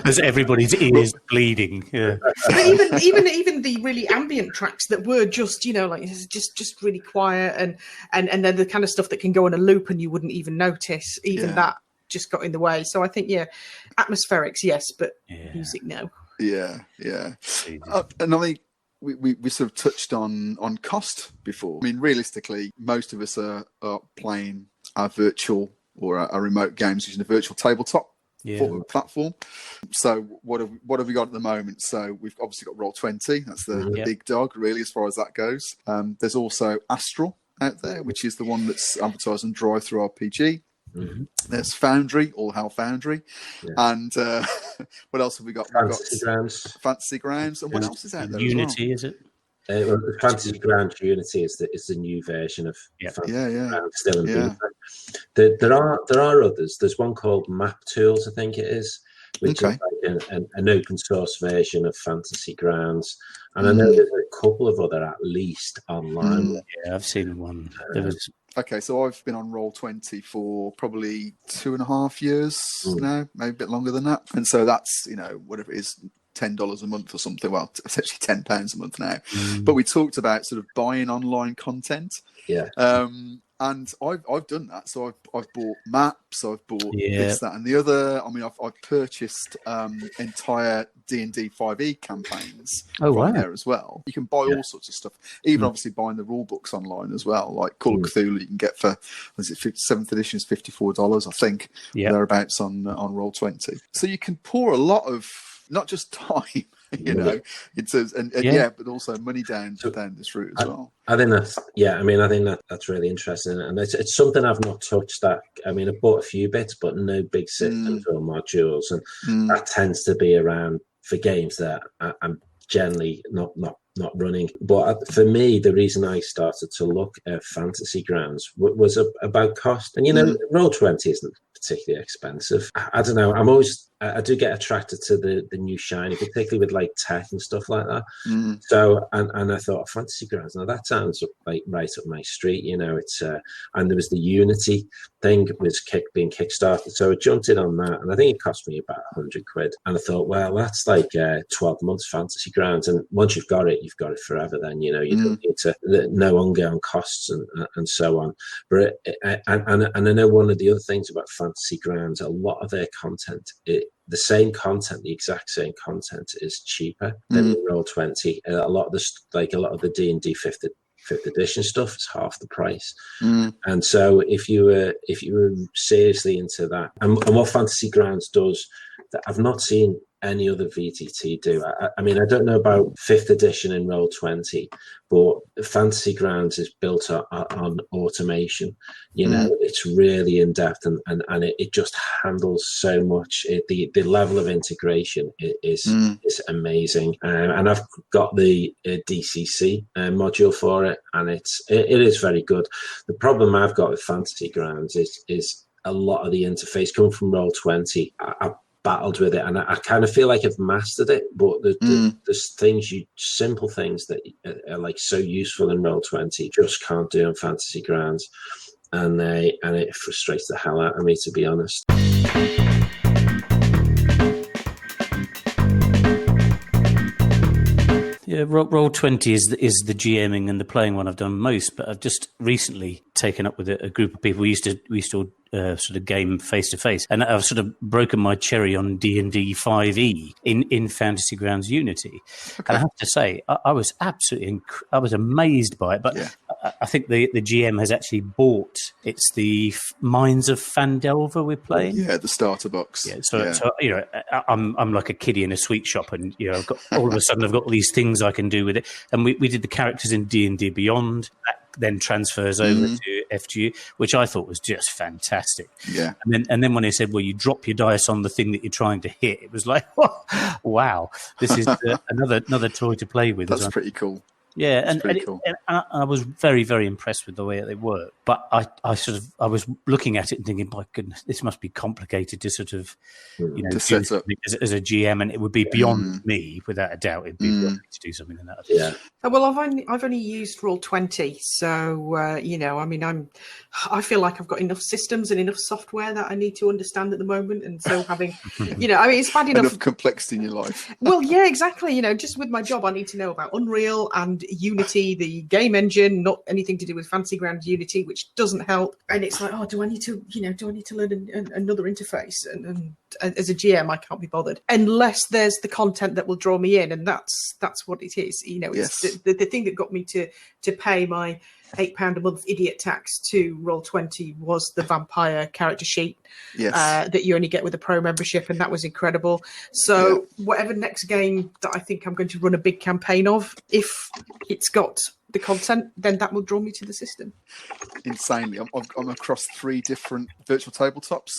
As everybody's ears bleeding. Yeah. But even the really ambient tracks that were just just really quiet and then the kind of stuff that can go on a loop and you wouldn't even notice, that just got in the way. So I think atmospherics, yes, but music, no. Yeah. And I think we sort of touched on cost before. I mean, realistically, most of us are playing our virtual or our remote games using a virtual tabletop platform. So what have we got at the moment? So we've obviously got Roll20. That's the big dog, really, as far as that goes. There's also Astral out there, which is the one that's advertised on Drive Through RPG. Mm-hmm. There's Foundry, All Hell Foundry, and what else have we got? Fantasy Grounds, and what else is out there? Unity, as well? Is it? Well, the Fantasy Grounds Unity is the new version of Fantasy Grounds, still in beta. There are others. There's one called Map Tools, I think it is, which is like an open source version of Fantasy Grounds. And I know there's a couple of other, at least, online. Yeah, I've seen one. Okay, so I've been on Roll20 for probably 2.5 years now, maybe a bit longer than that. And so that's, whatever it is, $10 a month or something. Well, it's actually £10 a month now. But we talked about sort of buying online content. Yeah. And I've done that. So I've bought maps, I've bought this, that, and the other. I mean, I've purchased entire D&D 5e campaigns from there as well. You can buy all sorts of stuff, even obviously buying the rule books online as well. Like Call of Cthulhu, you can get for 7th edition is $54, I think, thereabouts on Roll20. So you can pour a lot of not just time, but also money down this route as well. I think that's really interesting, and it's something I've not touched. That I bought a few bits, but no big systems or modules, and that tends to be around for games that I'm generally not running. But for me, the reason I started to look at Fantasy Grounds was about cost, and Roll20 isn't particularly expensive. I don't know. I do get attracted to the new shiny, particularly with like tech and stuff like that. So, and I thought Fantasy Grounds. Now that sounds like right up my street. It's and there was the Unity thing was being kickstarted, so I jumped in on that, and I think it cost me about £100. And I thought, well, that's like 12 months Fantasy Grounds, and once you've got it forever. Then you don't need to no ongoing costs and so on. But and I know one of the other things about Fantasy Grounds, a lot of their content, the exact same content is cheaper than Roll20. A lot of the D&D 5th edition stuff is half the price. And so if you were seriously into that, and what Fantasy Grounds does that I've not seen any other VTT do. I don't know about 5th edition in Roll20, but Fantasy Grounds is built on automation. It's really in depth, and it just handles so much. The level of integration is amazing. And I've got the DCC module for it, and it is very good. The problem I've got with Fantasy Grounds is a lot of the interface coming from Roll20. I battled with it, and I kind of feel like I've mastered it, but there's simple things that are like so useful in Roll20 just can't do in Fantasy Grounds, and it frustrates the hell out of me, to be honest. Yeah, Roll20 is the GMing and the playing one I've done most, but I've just recently taken up with a group of people. We used to sort of game face to face, and I've sort of broken my cherry on D&D 5e in Fantasy Grounds Unity. Okay. And I have to say, I was absolutely I was amazed by it. But I think the GM has actually bought. It's the Mines of Fandelver we're playing. Yeah, the starter box. Yeah, so I'm like a kiddie in a sweet shop, and I've got all of a sudden I've got all these things I can do with it. And we did the characters in D&D Beyond. That then transfers over to FGU, which I thought was just fantastic. Yeah. And then when they said, well, you drop your dice on the thing that you're trying to hit, it was like, wow, this is another toy to play with. That's pretty cool. Yeah, and I was very, very impressed with the way they work. But I was looking at it and thinking, my goodness, this must be complicated to sort of, to set up as a GM, and it would be beyond me, without a doubt. It'd be beyond me to do something like that. Yeah. Well, I've only used Roll20, so I feel like I've got enough systems and enough software that I need to understand at the moment, and so having, it's bad enough complexity in your life. Well, yeah, exactly. Just with my job, I need to know about Unreal and Unity, the game engine, not anything to do with Fantasy Grounds Unity, which doesn't help. And it's like, do I need to learn another interface? And as a GM, I can't be bothered unless there's the content that will draw me in, and that's what it is. You know, it's Yes. the thing that got me to pay my £8 a month idiot tax to Roll20 was the vampire character sheet. Yes. That you only get with a pro membership, and that was incredible. So whatever next game that I think I'm going to run a big campaign of, if it's got the content, then that will draw me to the system. Insanely. I'm across 3 different virtual tabletops.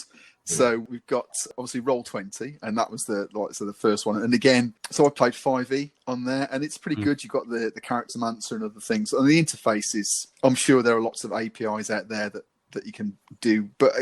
So we've got obviously Roll20, and that was the first one. And again, so I played 5e on there, and it's pretty good. You've got the character mancer and other things. And the interfaces, I'm sure there are lots of APIs out there that you can do, but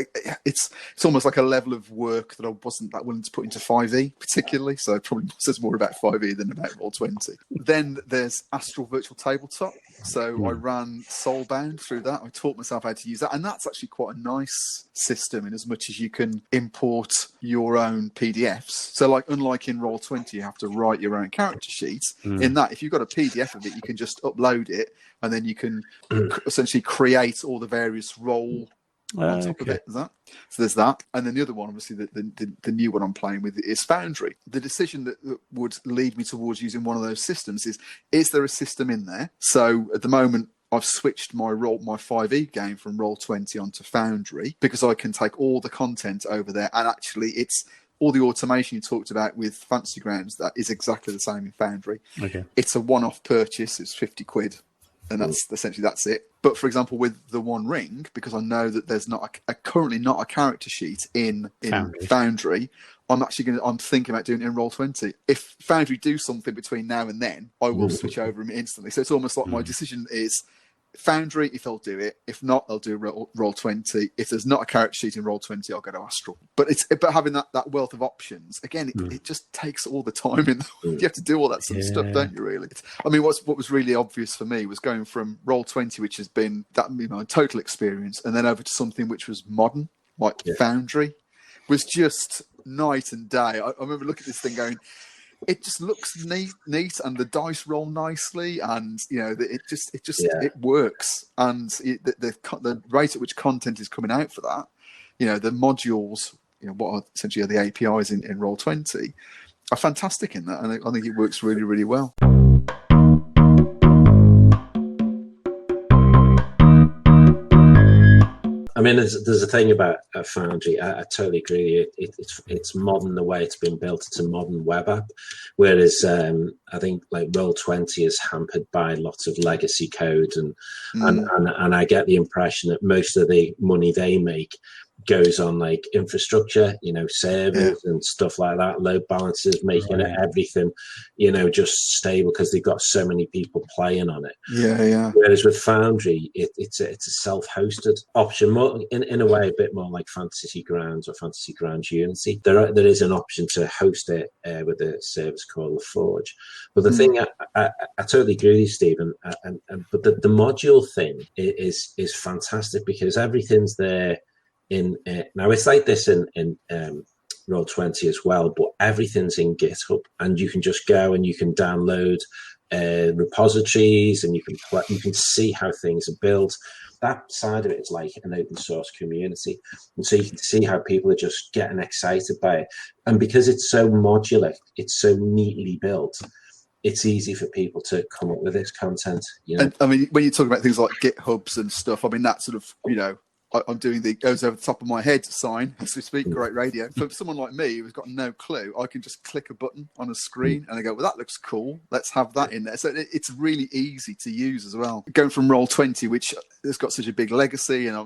it's almost like a level of work that I wasn't that willing to put into 5e particularly, so it probably says more about 5e than about Roll20. Then there's Astral Virtual Tabletop, so I ran Soulbound through that. I taught myself how to use that, and that's actually quite a nice system in as much as you can import your own PDFs. So like, unlike in Roll20 you have to write your own character sheets, in that if you've got a PDF of it, you can just upload it, and then you can essentially create all the various role on top of it. So there's that. And then the other one, obviously, the new one I'm playing with is Foundry. The decision that would lead me towards using one of those systems is there a system in there? So at the moment, I've switched my 5e game from Roll20 onto Foundry, because I can take all the content over there, and actually it's all the automation you talked about with Fantasy Grounds, that is exactly the same in Foundry. Okay. It's a one-off purchase. It's £50. And that's essentially that's it. But for example, with the One Ring, because I know that there's not currently not a character sheet in Foundry, I'm thinking about doing it in Roll20. If Foundry do something between now and then, I will switch over instantly. So it's almost like my decision is Foundry if they'll do it. If not, they'll do Roll20. If there's not a character sheet in Roll20, I'll go to Astral. But having that wealth of options, again, it just takes all the time in. You have to do all that sort of stuff, don't you? Really. I mean, what was really obvious for me was going from Roll20, which has been that total experience, and then over to something which was modern, like Foundry, was just night and day. I remember looking at this thing going, it just looks neat, and the dice roll nicely, and it works. And the rate at which content is coming out for that, the modules, what are essentially the APIs in Roll20, are fantastic in that, and I think it works really, really well. I mean, there's a thing about Foundry. I totally agree. It's modern the way it's been built. It's a modern web app, whereas I think like Roll20 is hampered by lots of legacy code, and I get the impression that most of the money they make goes on like infrastructure, servers and stuff like that, load balancers, making everything, just stable because they've got so many people playing on it. Whereas with Foundry, it's a self-hosted option, more in a way a bit more like Fantasy Grounds or Fantasy Grounds Unity. There is an option to host it with a service called The Forge. But the thing I totally agree with you, Stephen. But the module thing is fantastic because everything's there. Now it's like this in Roll20 as well, but everything's in GitHub, and you can just go and you can download repositories, and you can see how things are built. That side of it is like an open source community, and so you can see how people are just getting excited by it. And because it's so modular, it's so neatly built, it's easy for people to come up with this content. And, I mean, when you talk about things like GitHubs and stuff, I mean, that sort of, I'm doing the goes over the top of my head sign, as we speak, great radio. For someone like me who's got no clue, I can just click a button on a screen and I go, well, that looks cool. Let's have that in there. So it's really easy to use as well. Going from Roll20, which has got such a big legacy and,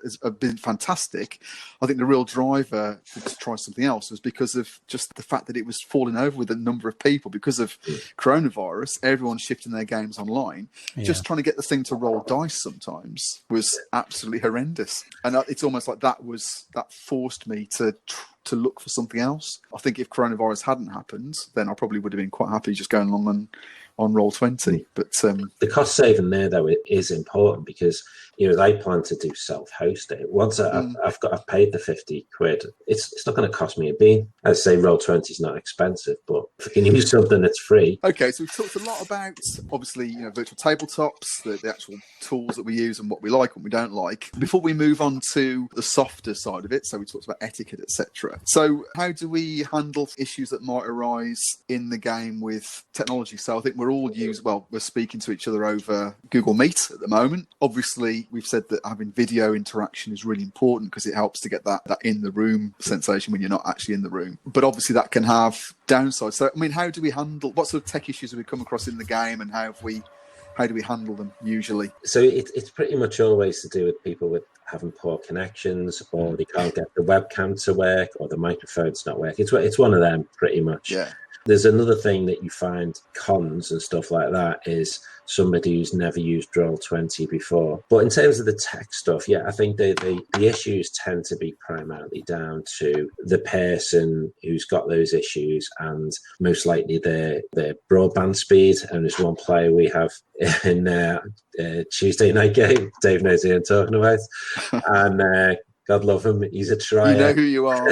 has been fantastic, I think the real driver to try something else was because of just the fact that it was falling over with a number of people because of coronavirus. Everyone's shifting their games online. Just trying to get the thing to roll dice sometimes was absolutely horrendous. And it's almost like that forced me to look for something else. I think if coronavirus hadn't happened, then I probably would have been quite happy just going along on Roll20. But the cost saving there, though, it is important because they plan to do self-host it. Once I've paid the £50, it's not going to cost me a bean. I'd say Roll20 is not expensive, but if I can use something that's free. Okay, so we've talked a lot about, obviously, virtual tabletops, the actual tools that we use and what we like and what we don't like. Before we move on to the softer side of it, so we talked about etiquette, etc. So how do we handle issues that might arise in the game with technology? So I think we're speaking to each other over Google Meet at the moment. Obviously, we've said that having video interaction is really important because it helps to get that in the room sensation when you're not actually in the room. But obviously that can have downsides. So, I mean, how do we handle, what sort of tech issues have we come across in the game, and how do we handle them usually? So it's pretty much always to do with people with having poor connections, or they can't get the webcam to work, or the microphone's not working. It's one of them pretty much. Yeah. There's another thing that you find cons and stuff like that is somebody who's never used Roll20 before. But in terms of the tech stuff, yeah, I think the issues tend to be primarily down to the person who's got those issues and most likely their broadband speed. And there's one player we have in Tuesday night game, Dave knows who I'm talking about, and God love him, he's a trier. You know who you are.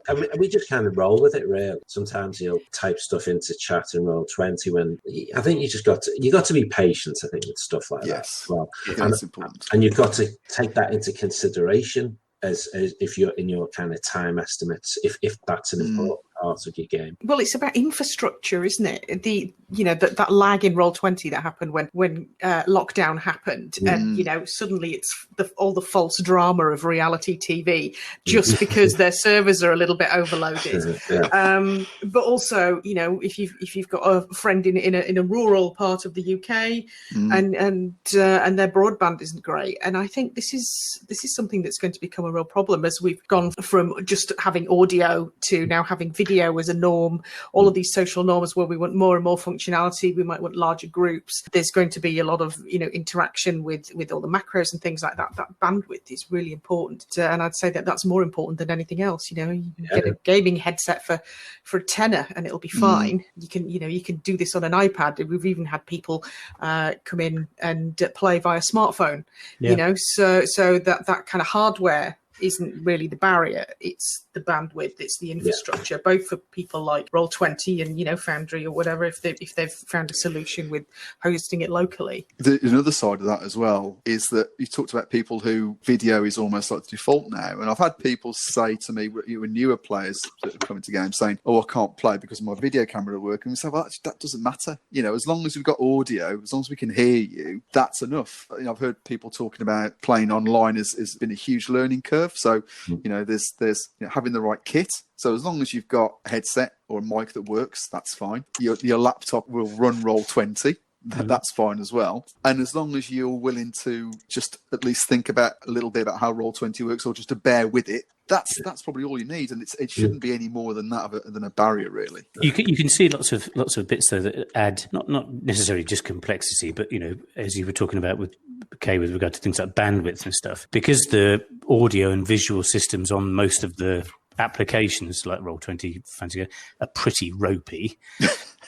and we just kind of roll with it, really. Sometimes he'll type stuff into chat and Roll20 when I think you got to be patient, I think, with stuff like that as well. That's important. And you've got to take that into consideration as if you're in your kind of time estimates, if that's an important part of your game. Well, it's about infrastructure, isn't it? That lag in Roll20 that happened when lockdown happened, and suddenly it's all the false drama of reality TV just because their servers are a little bit overloaded. But also, if you've got a friend in a rural part of the UK and their broadband isn't great, and I think this is something that's going to become a real problem as we've gone from just having audio to now having video as a norm. All of these social norms where we want more and more functionality, we might want larger groups. There's going to be a lot of interaction with all the macros and things like that. That bandwidth is really important, and I'd say that's more important than anything else. You can get a gaming headset for a tenner and it'll be fine. You can do this on an iPad. We've even had people come in and play via smartphone. So that kind of hardware isn't really the barrier. It's the bandwidth, it's the infrastructure, both for people like Roll20 and Foundry or whatever, if they've found a solution with hosting it locally. Another side of that as well is that you talked about people who video is almost like the default now, and I've had people say to me, newer players that have come into games saying, "Oh, I can't play because my video camera will work," and we say, "Well, that doesn't matter. As long as we've got audio, as long as we can hear you, that's enough." I've heard people talking about playing online has been a huge learning curve. So, there's having the right kit. So as long as you've got a headset or a mic that works, that's fine. Your laptop will run Roll20. That's fine as well. And as long as you're willing to just at least think about a little bit about how Roll20 works, or just to bear with it, that's probably all you need, and it shouldn't be any more than that than a barrier, really. You can see lots of bits though that add not necessarily just complexity, but as you were talking about with Kay with regard to things like bandwidth and stuff, because the audio and visual systems on most of the applications like Roll20 are pretty ropey.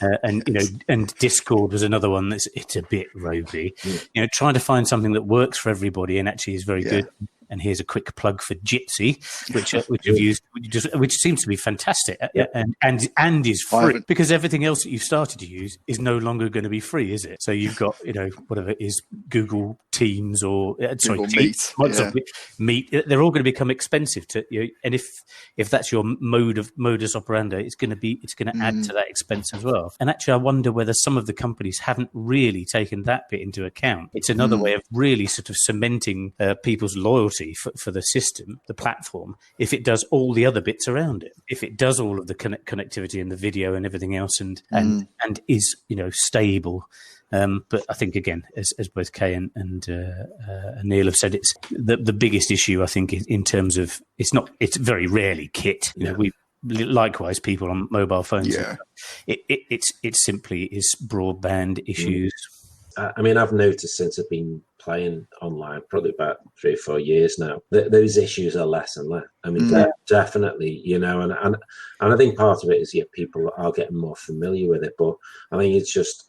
And Discord was another one it's a bit ropey. Trying to find something that works for everybody and actually is very good. And here's a quick plug for Jitsi, which I've used, which seems to be fantastic, and is free, because everything else that you've started to use is no longer going to be free, is it? So you've got whatever it is, Google Teams or Meet. They're all going to become expensive and if that's your modus operandi, it's going to add to that expense as well. And actually, I wonder whether some of the companies haven't really taken that bit into account. It's another way of really sort of cementing people's loyalty for the system, the platform, if it does all the other bits around it, if it does all of the connectivity and the video and everything else, and is stable. But I think, again, as both Kay and Neil have said, it's the biggest issue, I think, in terms of it's very rarely kit. We likewise people on mobile phones. It simply is broadband issues. I mean, I've noticed since I've been playing online, probably about 3 or 4 years now, those issues are less and less. I mean, definitely, you know, and I think part of it is, people are getting more familiar with it, but I think it's just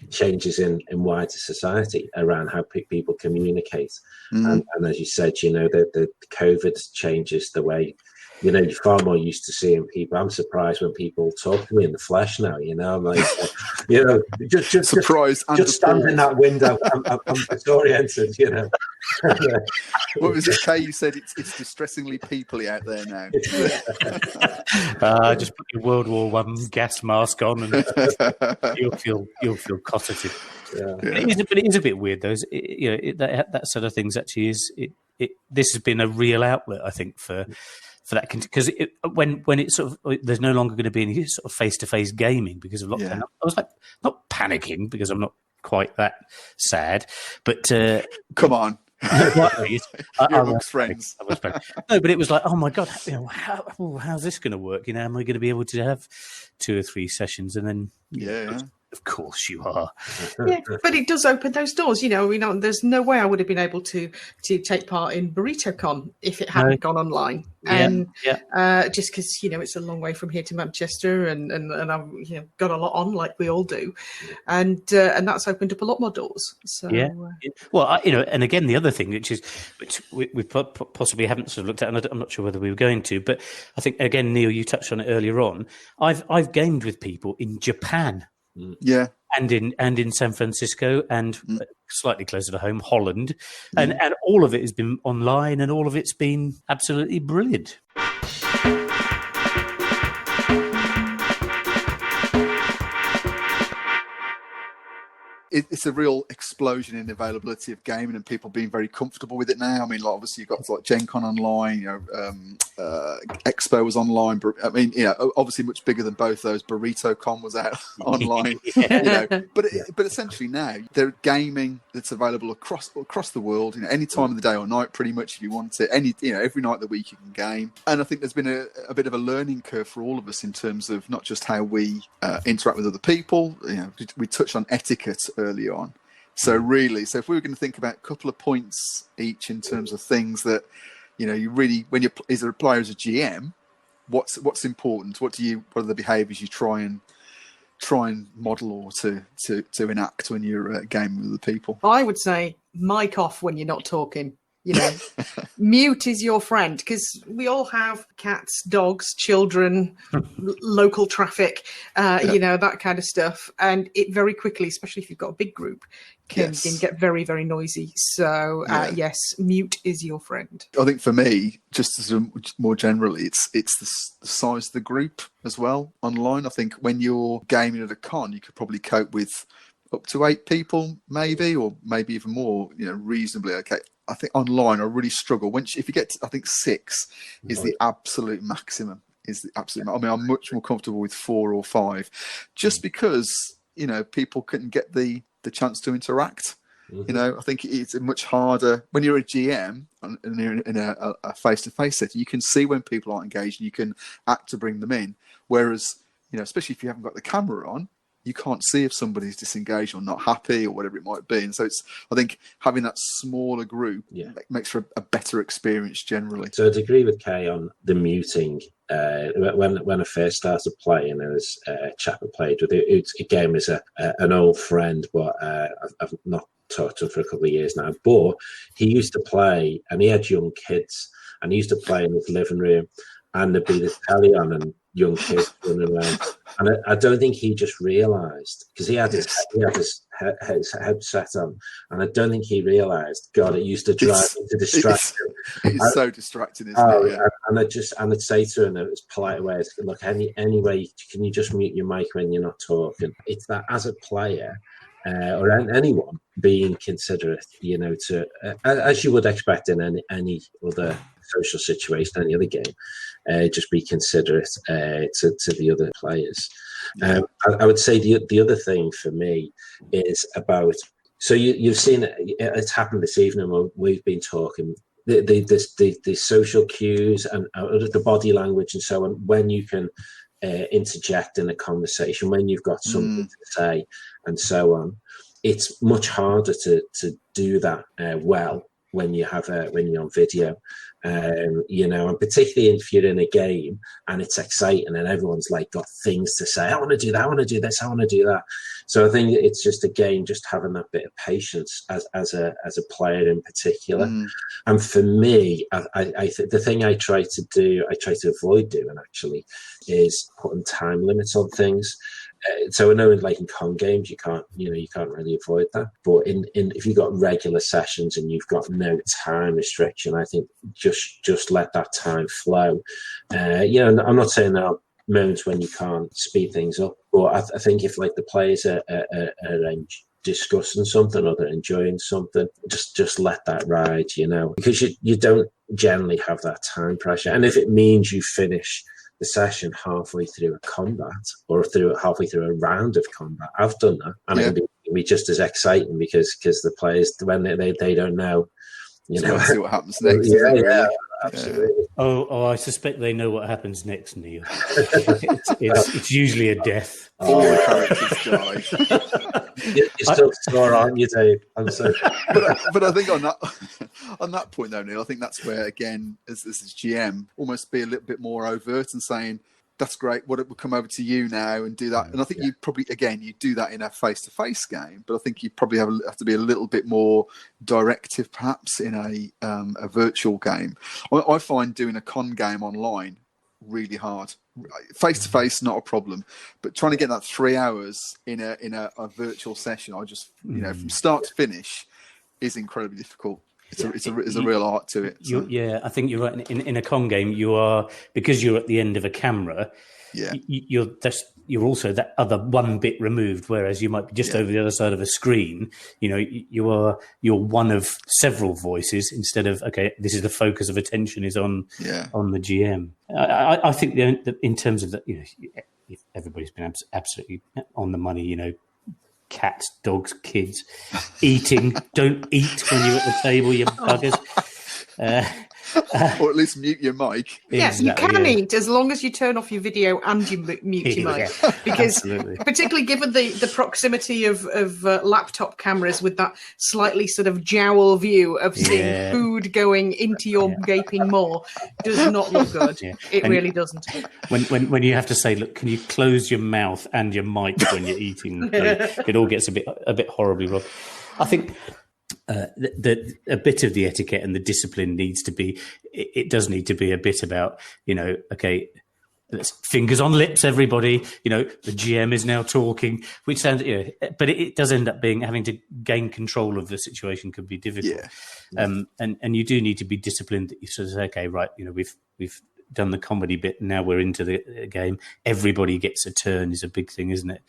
changes in wider society around how people communicate. And as you said, you know, the COVID changes the way, you know, you're far more used to seeing people. I'm surprised when people talk to me in the flesh now, you know. I'm like, you know, just surprised. Just stand in that window. I'm disoriented, you know. What was it, Kay? You said it's distressingly peoply out there now. Just put your World War I gas mask on, and you'll feel cosseted. Yeah. But it is a bit weird, though. That sort of things actually is. This has been a real outlet, I think, for that, because when it's sort of, there's no longer going to be any sort of face-to-face gaming because of lockdown. Yeah. I was like, not panicking, because I'm not quite that sad, but come on. You're amongst friends. No, but it was like, oh my God, you know, how's this going to work? You know, am I going to be able to have 2 or 3 sessions? And then, yeah. Of course you are. Yeah, but it does open those doors. You know, there's no way I would have been able to take part in BurritoCon if it hadn't gone online. And just because, you know, it's a long way from here to Manchester, and I've, you know, got a lot on, like we all do, and that's opened up a lot more doors. So well, you know, and again, the other thing, which we possibly haven't sort of looked at, and I'm not sure whether we were going to, but I think again, Neil, you touched on it earlier on. I've gamed with people in Japan. Yeah, and in San Francisco, and slightly closer to home, Holland, and all of it has been online, and all of it's been absolutely brilliant. It's a real explosion in availability of gaming and people being very comfortable with it now. I mean, like, obviously you've got like Gen Con online, you know, Expo was online. I mean, you know, obviously much bigger than both those. BurritoCon was out online, you know. But essentially now there's gaming that's available across the world. You know, any time of the day or night, pretty much, if you want it. Every night of the week you can game. And I think there's been a bit of a learning curve for all of us in terms of not just how we interact with other people. You know, we touched on etiquette early on. So if we were going to think about a couple of points each in terms of things that, you know, you really, when you're as a player, as a GM, what's important? What are the behaviours you try and model or to enact when you're gaming with the people? I would say mic off when you're not talking. You know, mute is your friend, because we all have cats, dogs, children, local traffic, you know, that kind of stuff. And it very quickly, especially if you've got a big group, can get very, very noisy. So, yes, mute is your friend. I think for me, just as more generally, it's the size of the group as well online. I think when you're gaming at a con, you could probably cope with up to 8 people, maybe, or maybe even more, you know, reasonably okay. I think online I really struggle. If you get to, I think 6 is the absolute maximum. I mean, I'm much more comfortable with 4 or 5, just because, you know, people couldn't get the chance to interact. You know, I think it's much harder when you're a GM and you're in a face-to-face setting. You can see when people aren't engaged and you can act to bring them in. Whereas, you know, especially if you haven't got the camera on, you can't see if somebody's disengaged or not happy or whatever it might be. And so I think having that smaller group makes for a better experience generally. So I'd agree with Kay on the muting. When I first started playing, there was a chap I played with. Again, was an old friend, but I've not talked to him for a couple of years now. But he used to play, and he had young kids, and he used to play in his living room, and there'd be the telly on and young kids running around. And I don't think he just realised, because he had his headset on, and I don't think he realised, God, it used to drive me to distraction. It's so distracting, isn't it? Yeah. And I'd say to him in as polite a way, look, anyway, can you just mute your mic when you're not talking? It's that as a player, or anyone, being considerate, you know, to as you would expect in any other social situation, any other game, just be considerate to the other players. I would say the other thing for me is about, so you've seen it's happened this evening when we've been talking, the social cues and the body language and so on, when you can interject in a conversation, when you've got something to say and so on. it's much harder to do that well when you're on video. And particularly if you're in a game and it's exciting and everyone's like got things to say. I want to do that. I want to do this. I want to do that. So I think it's just again just having that bit of patience as a player in particular. And for me, the thing I try to avoid doing actually is putting time limits on things. So I know in con games you can't really avoid that, but in if you've got regular sessions and you've got no time restriction, I think just let that time flow. I'm not saying there are moments when you can't speed things up, but I think if the players are discussing something or they're enjoying something, just let that ride, because you don't generally have that time pressure, and if it means you finish the session halfway through a combat or halfway through a round of combat, I've done that, and it can be just as exciting because the players, when they don't know, see what happens next. Absolutely. Oh, I suspect they know what happens next, Neil. It's usually a death. All the characters die. You're still sore, aren't you, Dave? I'm sorry. But I think on that point though, Neil, I think that's where again, as GM, almost be a little bit more overt and saying, that's great. What it will come over to you now and do that. And I think you probably, again, you do that in a face-to-face game, but I think you probably have to be a little bit more directive, perhaps in a virtual game. I find doing a con game online really hard. Face-to-face, not a problem, but trying to get that 3 hours in a virtual session, I just from start to finish is incredibly difficult. It's a real art to it. So. I think you're right. In a con game, you are, because you're at the end of a camera. Yeah, you're also that other one bit removed, whereas you might be just over the other side of a screen. You're one of several voices instead of this is the focus of attention is on the GM. I think in terms of that, everybody's been absolutely on the money. Cats, dogs, kids, eating. Don't eat when you're at the table, you buggers. Or at least mute your mic. Yes, you can eat as long as you turn off your video and you mute your mic. Because particularly given the proximity of laptop cameras with that slightly sort of jowl view of seeing food going into your gaping maw does not look good. It really doesn't. When you have to say, look, can you close your mouth and your mic when you're eating? It all gets a bit horribly wrong. I think a bit of the etiquette and the discipline needs to be. It does need to be a bit about let's fingers on lips, everybody. The GM is now talking, which sounds but it does end up having to gain control of the situation can be difficult. And you do need to be disciplined. That you sort of say, okay, right, we've done the comedy bit. Now we're into the game. Everybody gets a turn is a big thing, isn't it?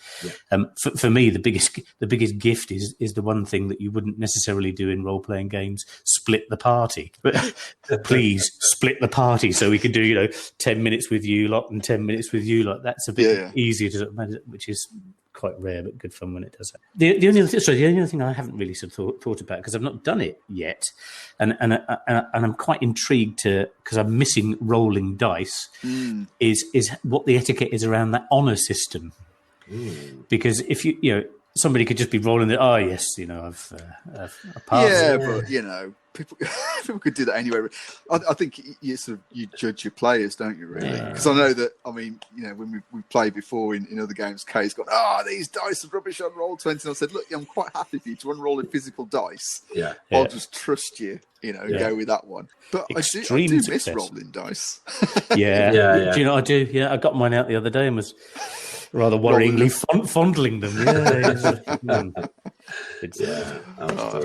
Yeah. For me, the biggest gift is the one thing that you wouldn't necessarily do in role playing games: split the party. But please split the party so we can do 10 minutes with you lot and 10 minutes with you lot. That's a bit easier to manage, which is quite rare, but good fun when it does that. The only other thing I haven't really sort of thought about, because I've not done it yet, and I'm quite intrigued because I'm missing rolling dice, is what the etiquette is around that honour system. Because if somebody could just be rolling it. Oh yes, I've passed. Yeah, but people could do that anyway. I think you judge your players, don't you? Really, because I know that. I mean, when we played before in other games, Kay's gone, these dice are rubbish on Roll20. And I said, look, I'm quite happy for you to unroll in physical dice. I'll just trust you. Go with that one. But I do miss rolling dice. Do you know what I do? Yeah, I got mine out the other day and was rather worryingly fondling them.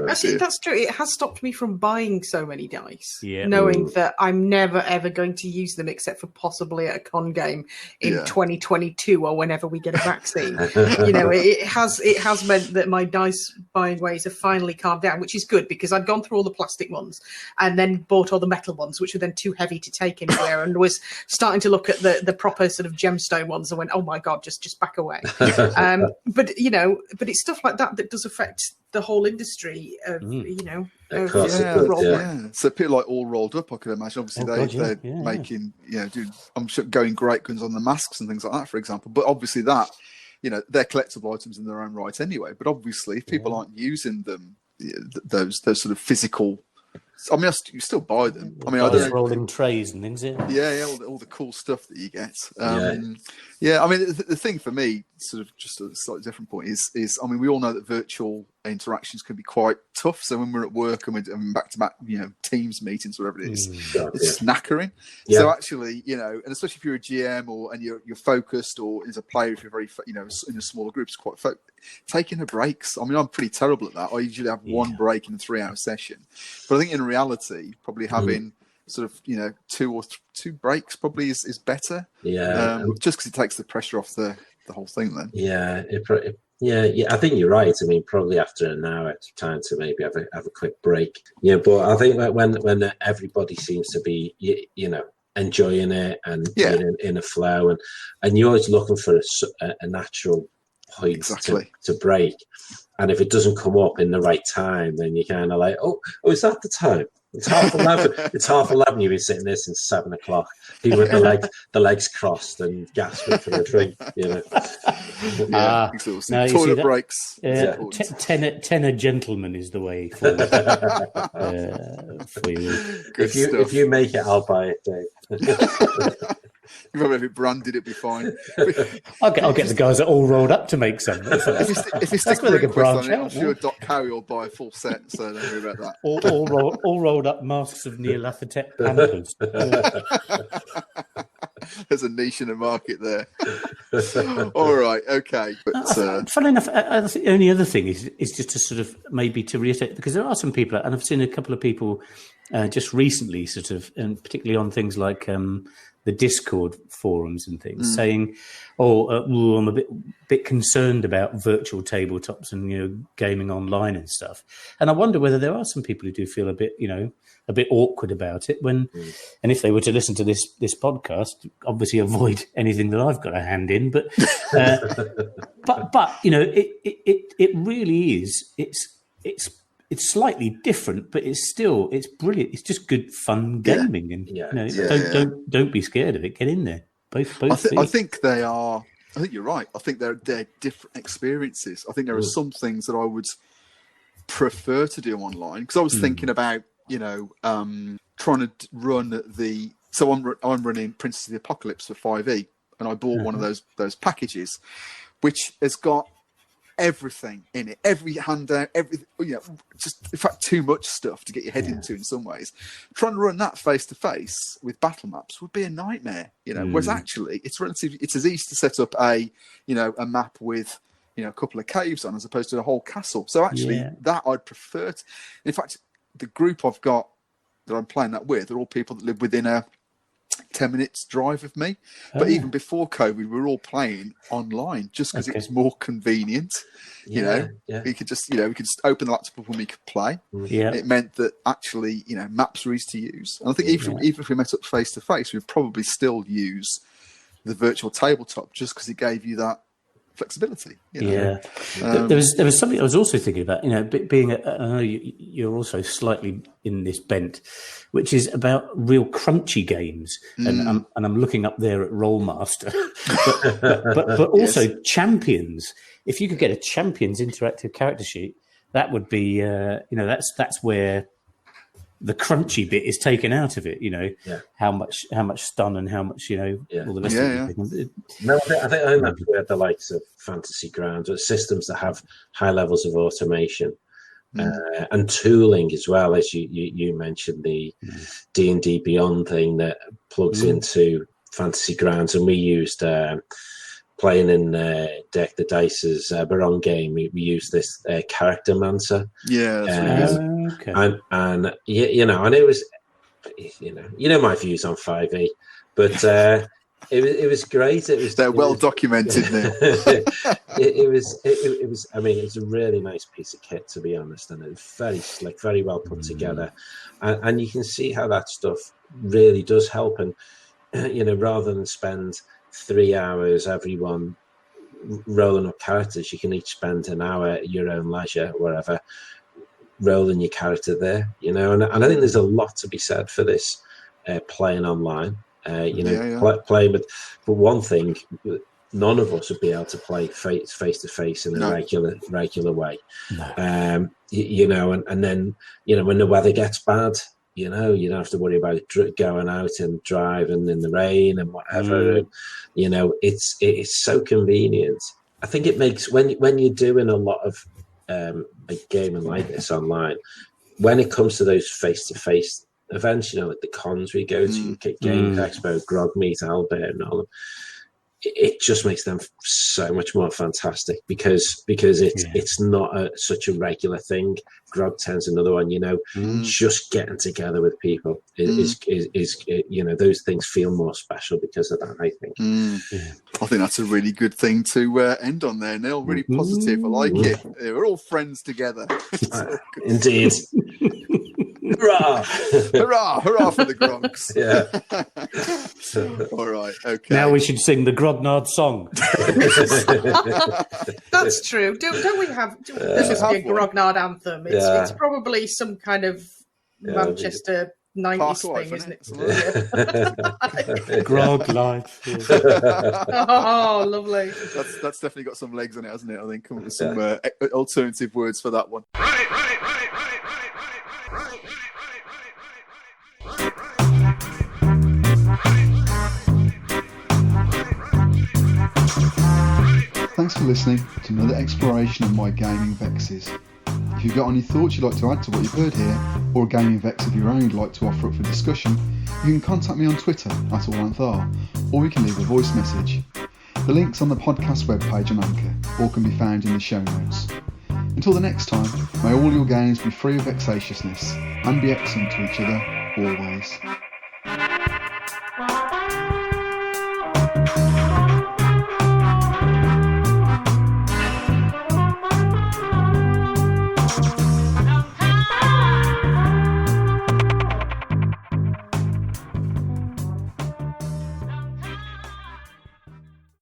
Actually, that's true. It has stopped me from buying so many dice, knowing that I'm never ever going to use them except for possibly at a con game in 2022 or whenever we get a vaccine. It has meant that my dice buying ways have finally calmed down, which is good, because I'd gone through all the plastic ones and then bought all the metal ones, which were then too heavy to take anywhere, and was starting to look at the proper sort of gemstone ones and went, oh my god, just back away. But it's stuff like that does affect the whole industry of So people like All Rolled Up, I could imagine. Obviously they're making I'm sure going great guns on the masks and things like that, for example. But obviously that they're collectible items in their own right anyway. But obviously, if people aren't using them, those sort of physical. I mean, you still buy them. I mean, I don't rolling trays and things. Yeah, all the cool stuff that you get. I mean, the thing for me, sort of just a slightly different point, is I mean, we all know that virtual interactions can be quite tough. So when we're at work and we're back-to-back, Teams meetings, whatever it is, it's knackering. Yeah. So actually, and especially if you're a GM and you're focused, or as a player, if you're very, in a smaller group, it's quite taking a breaks. I mean, I'm pretty terrible at that. I usually have one break in a 3-hour session, but I think in reality, probably having sort of two breaks probably is better. Yeah, just because it takes the pressure off the whole thing. Then I think you're right. I mean, probably after an hour, it's time to maybe have a quick break. Yeah, but I think that when everybody seems to be enjoying it and in a flow, and you're always looking for a natural point to break. And if it doesn't come up in the right time, then you're kind of like, oh, is that the time? It's 11:30. It's 11:30. You've been sitting there since 7 o'clock. People with the legs crossed and gasping for a drink. Toilet breaks. Tenor gentleman is the way forward for you. If you make it, I'll buy it, Dave. If I have it branded, it'd be fine. I'll get the guys that are all rolled up to make some. If you stick a branch out, I'm sure Doc Carey will buy a full set. So don't worry about that. All rolled up masks of Nyarlathotep panthers. There's a niche in the market there. All right, okay. But funny enough, I think the only other thing is just to sort of maybe to reiterate, because there are some people, and I've seen a couple of people just recently, sort of, and particularly on things like the Discord forums and things, saying, I'm a bit concerned about virtual tabletops and gaming online and stuff. And I wonder whether there are some people who do feel a bit awkward about it when, and if they were to listen to this podcast, obviously avoid anything that I've got a hand in. But it really is. It's slightly different, but it's brilliant. It's just good fun gaming, and don't be scared of it. Get in there. Both. I think they are. I think you're right. I think they're different experiences. I think there are some things that I would prefer to do online, because I was thinking about trying to run the. So I'm running Princess of the Apocalypse for 5e, and I bought one of those packages, which has got everything in it, every handout, everything, just in fact too much stuff to get your head into in some ways. Trying to run that face to face with battle maps would be a nightmare, whereas actually it's as easy to set up a map with a couple of caves on as opposed to a whole castle. So actually that I'd prefer to. In fact, the group I've got that I'm playing that with are all people that live within a 10 minutes drive of me. But even before COVID, we were all playing online just because it was more convenient. We could just open the laptop up when we could play. It meant that actually maps were easy to use, and I think even if we met up face to face, we'd probably still use the virtual tabletop just because it gave you that flexibility. There was something I was also thinking about. Being I know you're also slightly in this bent, which is about real crunchy games, and I'm looking up there at Rollmaster, but also Champions. If you could get a Champions interactive character sheet, that would be that's where the crunchy bit is taken out of it. How much stun and how much all the rest of it. No, I think we had the likes of Fantasy Grounds, or systems that have high levels of automation and tooling as well, as you mentioned, the D&D Beyond thing that plugs into Fantasy Grounds, and we used playing in Deck the Dice's Baron game. We used this Character Mancer. And and it was my views on 5e, but it was great. They're well documented now. it was. I mean, it's a really nice piece of kit, to be honest, and it's very slick, very well put together, and you can see how that stuff really does help. And rather than spend 3 hours everyone rolling up characters, you can each spend an hour at your own leisure, wherever, rolling your character there. And I think there's a lot to be said for this playing online. Playing with. But one thing none of us would be able to play face to face in a regular way. No. You know, and then, you know, when the weather gets bad, you know, you don't have to worry about going out and driving in the rain and whatever. And, you know, it's so convenient. I think it makes, when you're doing a lot of a gaming like this online, when it comes to those face-to-face events, you know, like the cons we go to, Game Expo, Grog Meet, Albert, and all of them, it just makes them so much more fantastic because it's not such a regular thing. Grog 10's another one, you know. Just getting together with people is you know, those things feel more special because of that, I think. I think that's a really good thing to end on there, Neil. Really positive. I like it. We're all friends together. Indeed. Hurrah! Hurrah! Hurrah for the Grogs. Yeah. All right. Okay. Now we should sing the Grognard song. That's true. Don't we have? This is a Grognard anthem. It's probably some kind of Manchester 90s thing, isn't it? Grog life. Oh, lovely. That's definitely got some legs on it, hasn't it? I think come up with some alternative words for that one. Thanks for listening to another exploration of my gaming vexes. If you've got any thoughts you'd like to add to what you've heard here, or a gaming vex of your own you'd like to offer up for discussion, you can contact me on Twitter @AllAnthar, or you can leave a voice message. The link's on the podcast webpage on Anchor, or can be found in the show notes. Until the next time, may all your games be free of vexatiousness, and be excellent to each other, always.